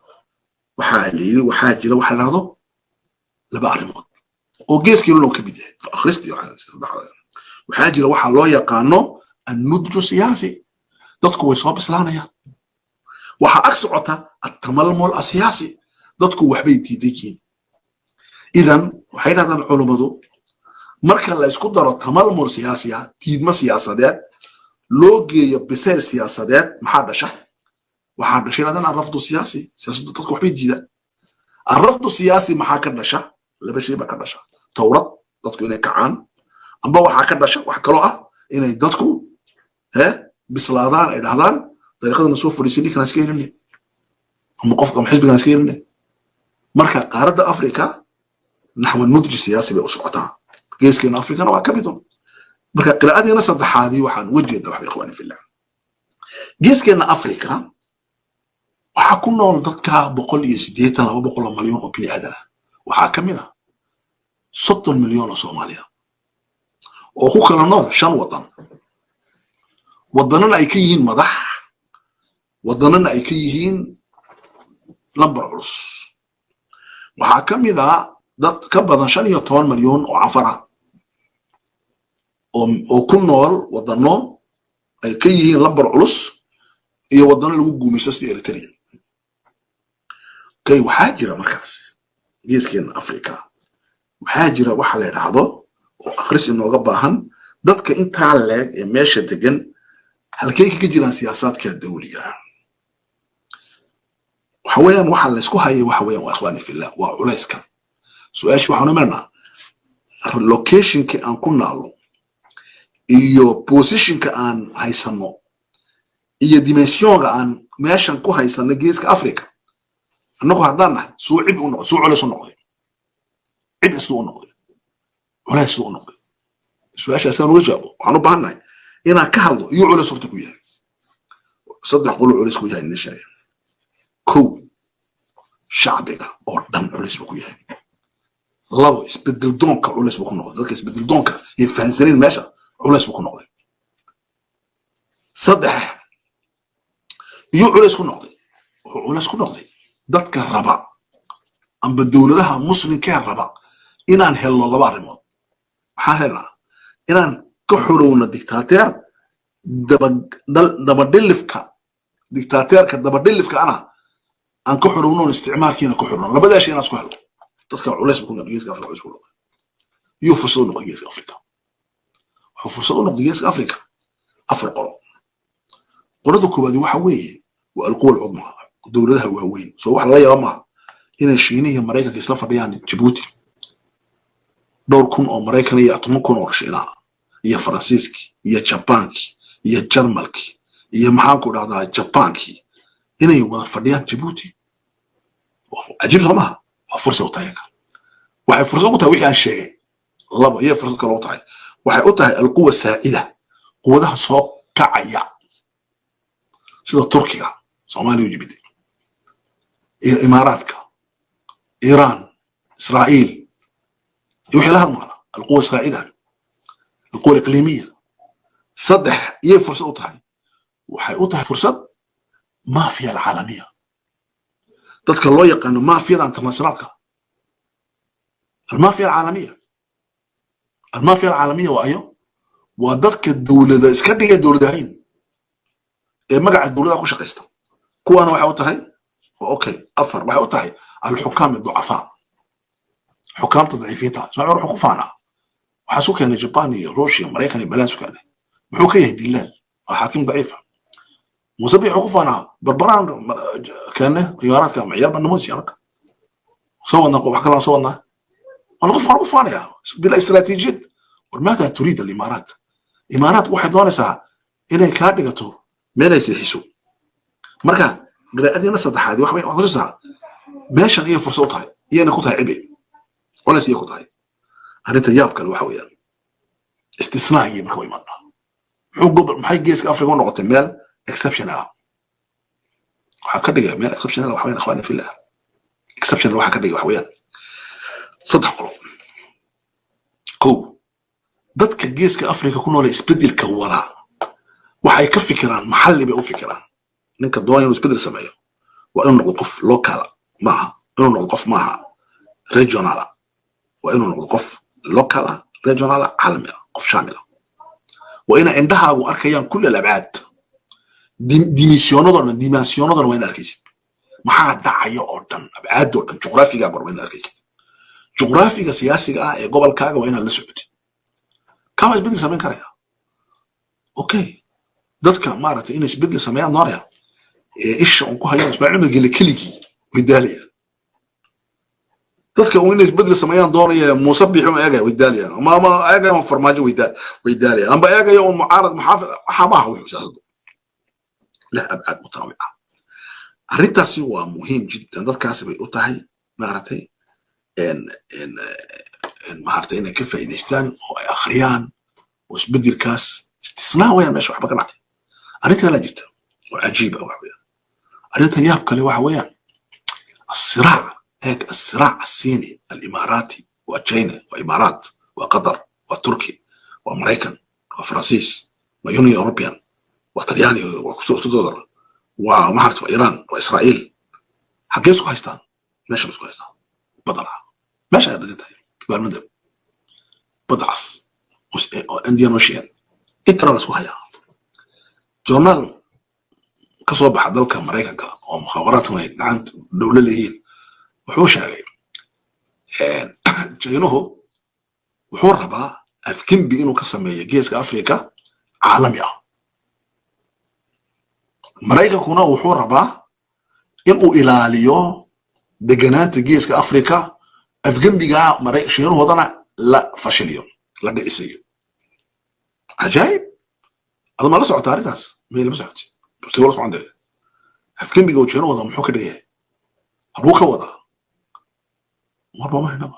waxaa la yidhi waxaa jira waxa la yiraahdo laba arrimood oo geeskii loo ka mid yahay akhristi waxaa jira waxa loo yaqaano النضج السياسي. dadku way soo bislaanayaan. waxa ag socota التململ السياسي. dadku waxbay diidayeen. idan waxay yiraahdaan culimadu marka la isku daro tamalmul siyaasiya diidma siyaasadeed loo geeyo bisayl siyaasadeed maxaa dhasha waxaa dhashay yiraahdaan arrafdu siyaasi. siyaasadda dadku waxbay diidaan. arrafdu siyaasi maxaa ka dhasha laba shay baa ka dhasha tawrad dadku inay kacaan amba waxaa ka dhasha wax kaloo ah inay dadku bislaadaan ay dhahdaan dariiqadana soo fadhiisin kana iska helin ama qofka xisbigan iska helin. marka qaaradda Afrika naxwa nudji siyaasi bay u socotaa geeskeena Afrikana waa ka mid ah. marka qiraa'adiina saddexaadii waxaan uga jeedaa wax ikhwaani fillah geeskeena Afrika waxaa ku nool dadka 180-200 milyan oo bini aadan ah. waxaa ka mid ah 30 milyan oo Soomaaliya oo ku kala nool 5 waddan. waddanana ay ka yihiin madax, waddanana ay ka yihiin lambar culus. waxaa ka mid ah dad ka badan 15 milyan oo Afar ah oo ku nool waddanno ay ka yihiin lambar culus iyo waddanno lagu guumaysto sida Eritrea. kay waxaa jira markaas geeskeena Afrika waxaa jira waxa la yiraahdo oo akhris inooga baahan dadka intaa leeg ee meesha degan halkay ka jiraan siyaasadka dawliga. waxa weeyaan waxa la isku hayay waxa weeyaan waa ikhwaani fillah waa culayskan. su'aashu waxaan imanaa locationka aan ku naalo iyo positionka aan haysano iyo dimensionka aan meeshan ku haysano geeska Afrika. annagu haddaan nahay soo cid u noqdo soo culays u noqday cid isoo noqday culays u noqday. su'aashaas aan uga jawaabo waxaan u baahanahay inaan ka hadlo iyo culays horta ku yahay saddex qolo culays ku yahay nishay kow shacbiga oo dhan culays ku yahay. labo isbedel doonka culays ku noqday dadka isbedel doonka ee fahansaneen meesha culays ku noqday. saddex iyo culays ku noqday wuxuu culays ku noqday dadka raba amba dawladaha muslimka raba inaan helno laba arrimood حالنا إن كحرونا دكتاتير دبدلفك دكتاتير كدبدلفك أن كحرونا استعمار كينا كحرونا لا بدأ شيء ناس كحرو تذكر علاش بكون جيش أفريقيا علاش بكون يفصلون جيش أفريقيا وفصلون جيش أفريقيا أفرقوا قرضوا كبادي وحوي والقوة العظمى دولتها وهوين سو واحد لا يرمى إن الشينية مريكا كيسلفر يعني جيبوتي دور كون أو مريكا هي أتمنى كون أورشينا هي فرنسيسكي هي جابانكي هي جرمالكي هي محاكو هذا جابانكي هنا يوم فرديان جيبوتي عجيب سماه فرصة وطايقة waxay fursad u tahay wixii aan sheegay laba iyo fursad kale u tahay waxay u tahay alquwa saa'ida quwadaha soo kacaya sida Turkiga Soomaaliya Djibouti iyo Imaaraadka Iran Israa'iil iyo wixii laha macna alquwa saa'ida alquwa iqliimiya saddex iyo fursad u tahay waxay u tahay fursad maafiya alcaalamiya dadka loo yaqaan maafiyada internationalka المافيا العالمية وأيوه وضدك الدولة ده إسكندرية الدولة ده هين مجا الدولة ده كوش قيسته كو أنا واحد هاي أوكي أفر واحد هاي الحكام الضعفاء حكام تضعيفين تاع سمعوا حكوفانا وحسوك يعني جاباني روسيا أمريكاني بلانسو كان محوكيه دلال حاكم ضعيفة مصبي حكوفانا بربران كان إمارات كان معيار بالنموذج يعني صورنا وحكنا صورنا أنا غفار يا بلا استراتيجية وماذا تريد الإمارات؟ إمارات واحد وانا ساعة إنه كادقته ما ليس يحسو مركا قرأني نصد حادي واحد ساعة ماشان إيه فرصتها هي أنا كنتها عبء ولا سي كنتها أنا تجابك الوحوية استثنائي من خوي منا محو قبل محي جيسك أفريقيا نقطة مال إكسبشنال وحكدقة مال إكسبشنال وحويان أخواني في الله إكسبشنال وحكدقة وحويان صدق كو dadka geeska Afrika ku nool isbedelka wala waxay ka fikiraan maxalli bay u fikiraan ninka doonaya inuu isbedel sameeyo waa inuu noqdo qof local maaha inuu noqdo qof maaha regional waa inuu noqdo qof local regional caalami qof shaamil waa in indhahaagu arkayaan kull al-ab'ad dimensionadana waa in arkaysid maxaa dhacaya oo dhan ab'ad oo dhan juqraafiga waa in arkaysid juqraafiga siyaasiga ah ee gobolkaaga waa inaad la socotid كما يسبدل سمين كريا اوكي دتك مارت ان يسبدل سمين نوريا ايش انكو هيا اسمعوا قال كليكي ويداليا دتك وين يسبدل سمين دوريا مصبح ما اجا ويداليا ما اجا فرماجه ويداليا ام اجا يوم معارض محافظ حماه وحساد لا ابعاد متنوعه arrintaasi waa muhiim jiddan dadkaasi bay u tahay maartay maartay inay ka faa'iideystaan oo ay akhriyaan oo isbedelkaas istisnaa weeyaan meesha waxba ka dhacay arrinta la jirta oo cajiib ah weeyaan arrinta yaab kale waxa weeyaan الصراع الصيني الاماراتي وتشاينا وامارات وقطر وتركيا وامريكا وفرنسيس ويونيون اوروبيان وطلياني وكسودر ومحرت وايران واسرائيل حقيسكو هايستان ماشي بسكو هايستان بضلها ماشي بدتها بالمدب بضعص انديان اوشيان انت راسكو هيا جورنال كسو بخ دلك امريكا او مخابراتنا عن دوله لهين wuxuu sheegay jaynuhu wuxuu rabaa afkimbi inuu ka sameeyo geeska Afrika caalami ah Mareykankuna wuxuu rabaa inuu ilaaliyo deganaanta geeska Afrika afkimbiga Mareykanku wadana la fashiliyo la dhicisayo ajaayib adama la socota arrintaas meel ma socotay soo wala socon afkimbiga uu jaynuhu wada muxuu ka dhigay haluu ka wada مرة ما هنا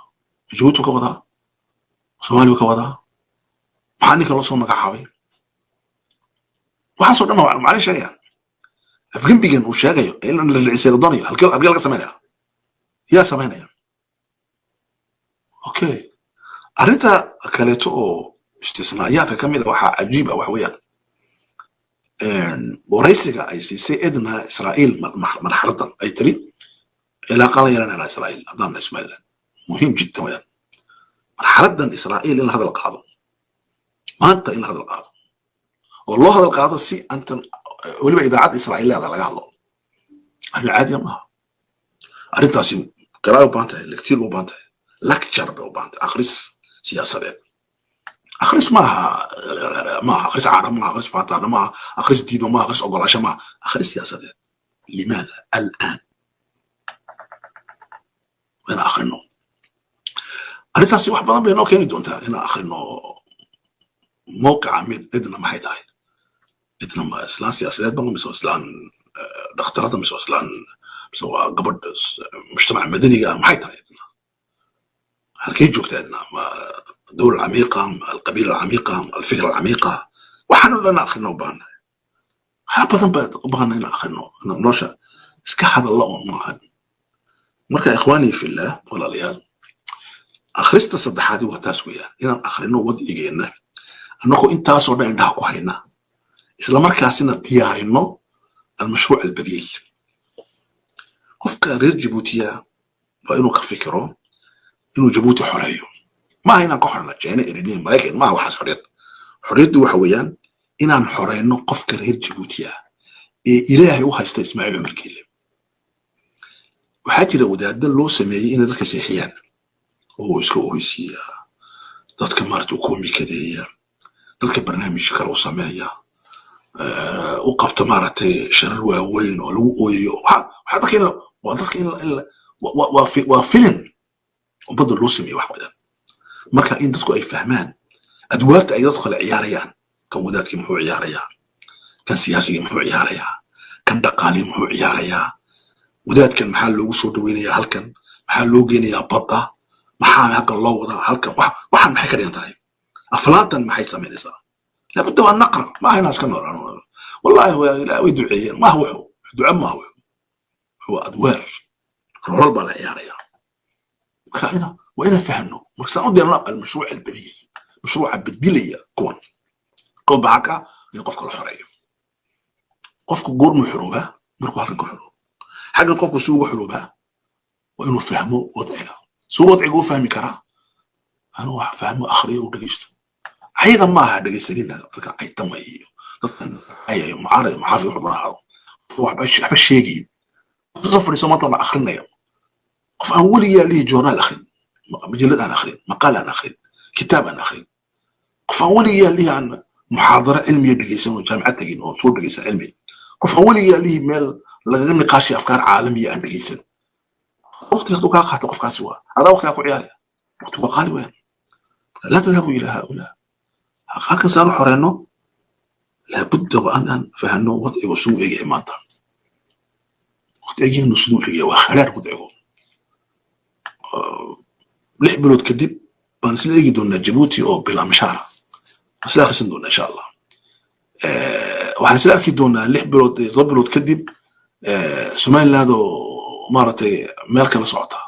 جبوت وكوضع صومالي وكوضع محاني كلا صوم كحاوي وحصل أنا معلش يعني أفهم بيجن وشاقي إلا أن العسير الضنيا هالكل أبغى لك سمانة يا سمانة أوكي أريتا أكلته استثنائيات كم إذا واحد عجيبة وحويا ورئيسك أي سي إدنا إسرائيل مرحلة أي تري علاقة لنا على إسرائيل أضمن إسماعيل مهم جدا ويان marxaladan Israa'iil in la hadal qaado maanta in la hadal qaado oo loo hadal qaado si antan waliba idaacad Israa'iileeda laga hadlo arrin caadi ma aha arrintaasi qiraa'o baan tahay lecture baan tahay lecture baan tahay akhris siyaasadeed akhris maaha akhris caalam maaha akhris faataana maaha akhris diino maaha akhris ogolaasho maaha akhris siyaasadeed limaada al'aan وأنا آخرنه أنا تاسي واحد بدن بينو كاني دونتا أنا آخرنه موقع عميد إدنا ما حيتاي إدنا ما إسلام سياسيات بنو مسوا إسلام اختلاط مسوا إسلام مسوا قبل مجتمع مدني ما حيتاي إدنا هالكي جوكت إدنا الدولة العميقة القبيلة العميقة الفكرة العميقة وحنو لنا آخرنه بان حنا بدن بان لنا آخرنه أنا نرشة إسكحد الله وما marka ikhwaani fillah walaalayaal akhrista saddexaad waa taas weeyaan inaan akhrino wadcigeena annagoo intaas oo dhan indhaha ku hayna isla markaasina diyaarino almashruuc albadiil qofka reer Djibouti waa inuu ka fikiro inuu Djibouti xoreeyo ma inaan ka xorna jeena irin Mareykan ma waxa xorriyadu waxa weeyaan inaan xoreyno qofka reer Djibouti ee Ilaahay u haysta Ismaaciil Umar Geele waxaa jira wadaadda loo sameeyay in dadka seexiyaan oo iska ooysiya dadka maartu koomikadeeya dadka barnaamij kale u sameeya u qabta maartay sharar waaweyn oo lagu ooyayo waxa dadka in waa filim oo badda loo sameeyay wax wadan marka in dadku ay fahmaan adwaarta ay dadku kala ciyaarayaan kan wadaadkii muxuu ciyaarayaa kan siyaasiga muxuu ciyaarayaa kan dhaqaale muxuu ciyaarayaa wadaadkan maxaa loogu soo dhaweynayaa halkan maxaa loo geenayaa badda maxaa halkan loo wadaa halkan waxaan maxay ka dhigan tahay aflaantan maxay samaynaysaa labada waa naqra ma ahayna iska noolaan wallahi waa way duceeyeen ma huwa duca ma huwa adwaar rol baa la ciyaarayaa marka ina waa ina fahno marka saan u deerna almashruuc albadiil mashruuca bedilaya kuwan qobaka in qofka la xoreeyo qofku goormu xorooba markuu halkan ka xoroobo حاجة قفكو سوق حلوبها وإنه فهمه وضعنا سوق وضعه فهمي كرا أنا واحد فهمه آخرية ودقيشته أيضا ما هذا دقيش لنا تذكر أي تمي تذكر أي معارض محافظ حبنا هذا واحد بش شيء تصفر سمات مع آخرنا يوم فأولي ليه جورنال آخرين مجلد عن آخرين مقال عن آخرين كتاب عن آخرين فأولي ليه عن محاضرة علمية دقيسة جامعة تجين أو صور دقيسة علمي فأولي ليه مال laga niqaashi afkaar caalamiya aan dhageysan waqtiga uu ka qaato qofkaas waa ada waqtiga ku ciyaaraya waqtiga qaali weyn la tadhabu ila haula halkan saan xoreyno la budda aan fahano waqtiga suu eegay maanta waqtiga inuu suu eegay waa khalaad waqtiga lix bilood kadib baan isla eegi doonaa Djibouti oo bila mashaara isla akhrisan doonaa insha Allah waxaan isla arki doonaa lix bilood kadib Somaliland oo maartay meel kala socota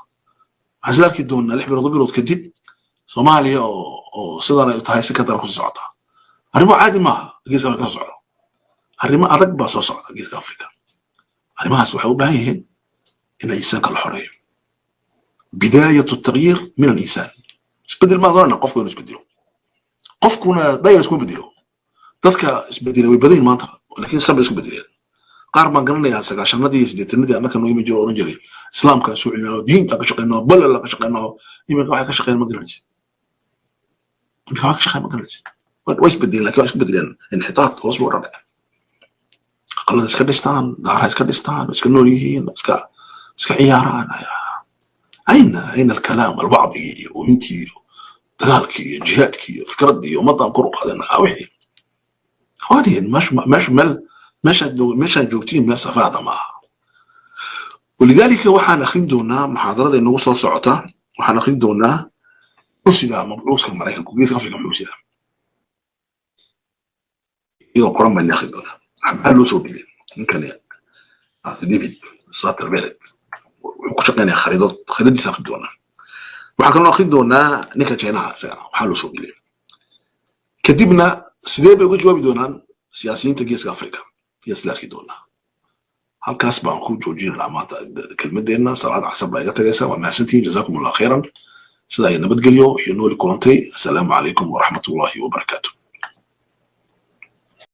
waxaan arki doonaa lix bilood kadib Soomaaliya oo sidaan ay tahay si ka dar ku socota arrimo caadi maaha geeska ka socda arrimo adag baa soo socda geeska Afrika arrimahaas waxay u baahan yihiin in insan kala xoreeyo bidaayatu tagyiir min al-insan isbedel ma doona qofku inuu isbedelo qofkuna dayas ku bedelo dadka isbedelo way badan maanta laakiin sabab isku bedeleen qaar ma garanayaan sagaashanadii sideetanadii annaka noo imid oo oran jiray islaamka soo cilmiyo diinta ka shaqeynaa bal la ka shaqeynaa iminka waxa ka shaqeyn ma garanaysid iminka waxa ka shaqeyn ma garanaysid way isbedeleen laakiin way isku bedeleen inxitaat hoos buu dhacay qalad iska dhistaan daar iska dhistaan iska nool yihiin iska ciyaaraan أين الكلام الوعظي وانتي دغالكي جهادكي فكرتي ومضى كرو قادنا أوحي خواني مش جوكتين ما سفاده معها ولذلك وحنا خدونا محاضرة إنه وصل صعوته وحنا خدونا أسئلة مبعوث كمرايكا كويس غفلة مبعوثة إذا قرن من ياخدونا حبالو سوبيلين يمكن ديفيد ساتر بلد وكشقنا خريدتي ساخدونا وحكنا خدونا نيكا جيناها سيارة وحالو سوبيلين كتبنا سيدي بيقو جوابي دونان سياسيين تجيس أفريقيا يسلك دونا halkaas baan ku joojin laamaanta kelmadeena salaad casab ay tagaysa waa maasantiin jazakum allah khairan سيدا نبت قليو ينولي كورنتي السلام عليكم ورحمة الله وبركاته.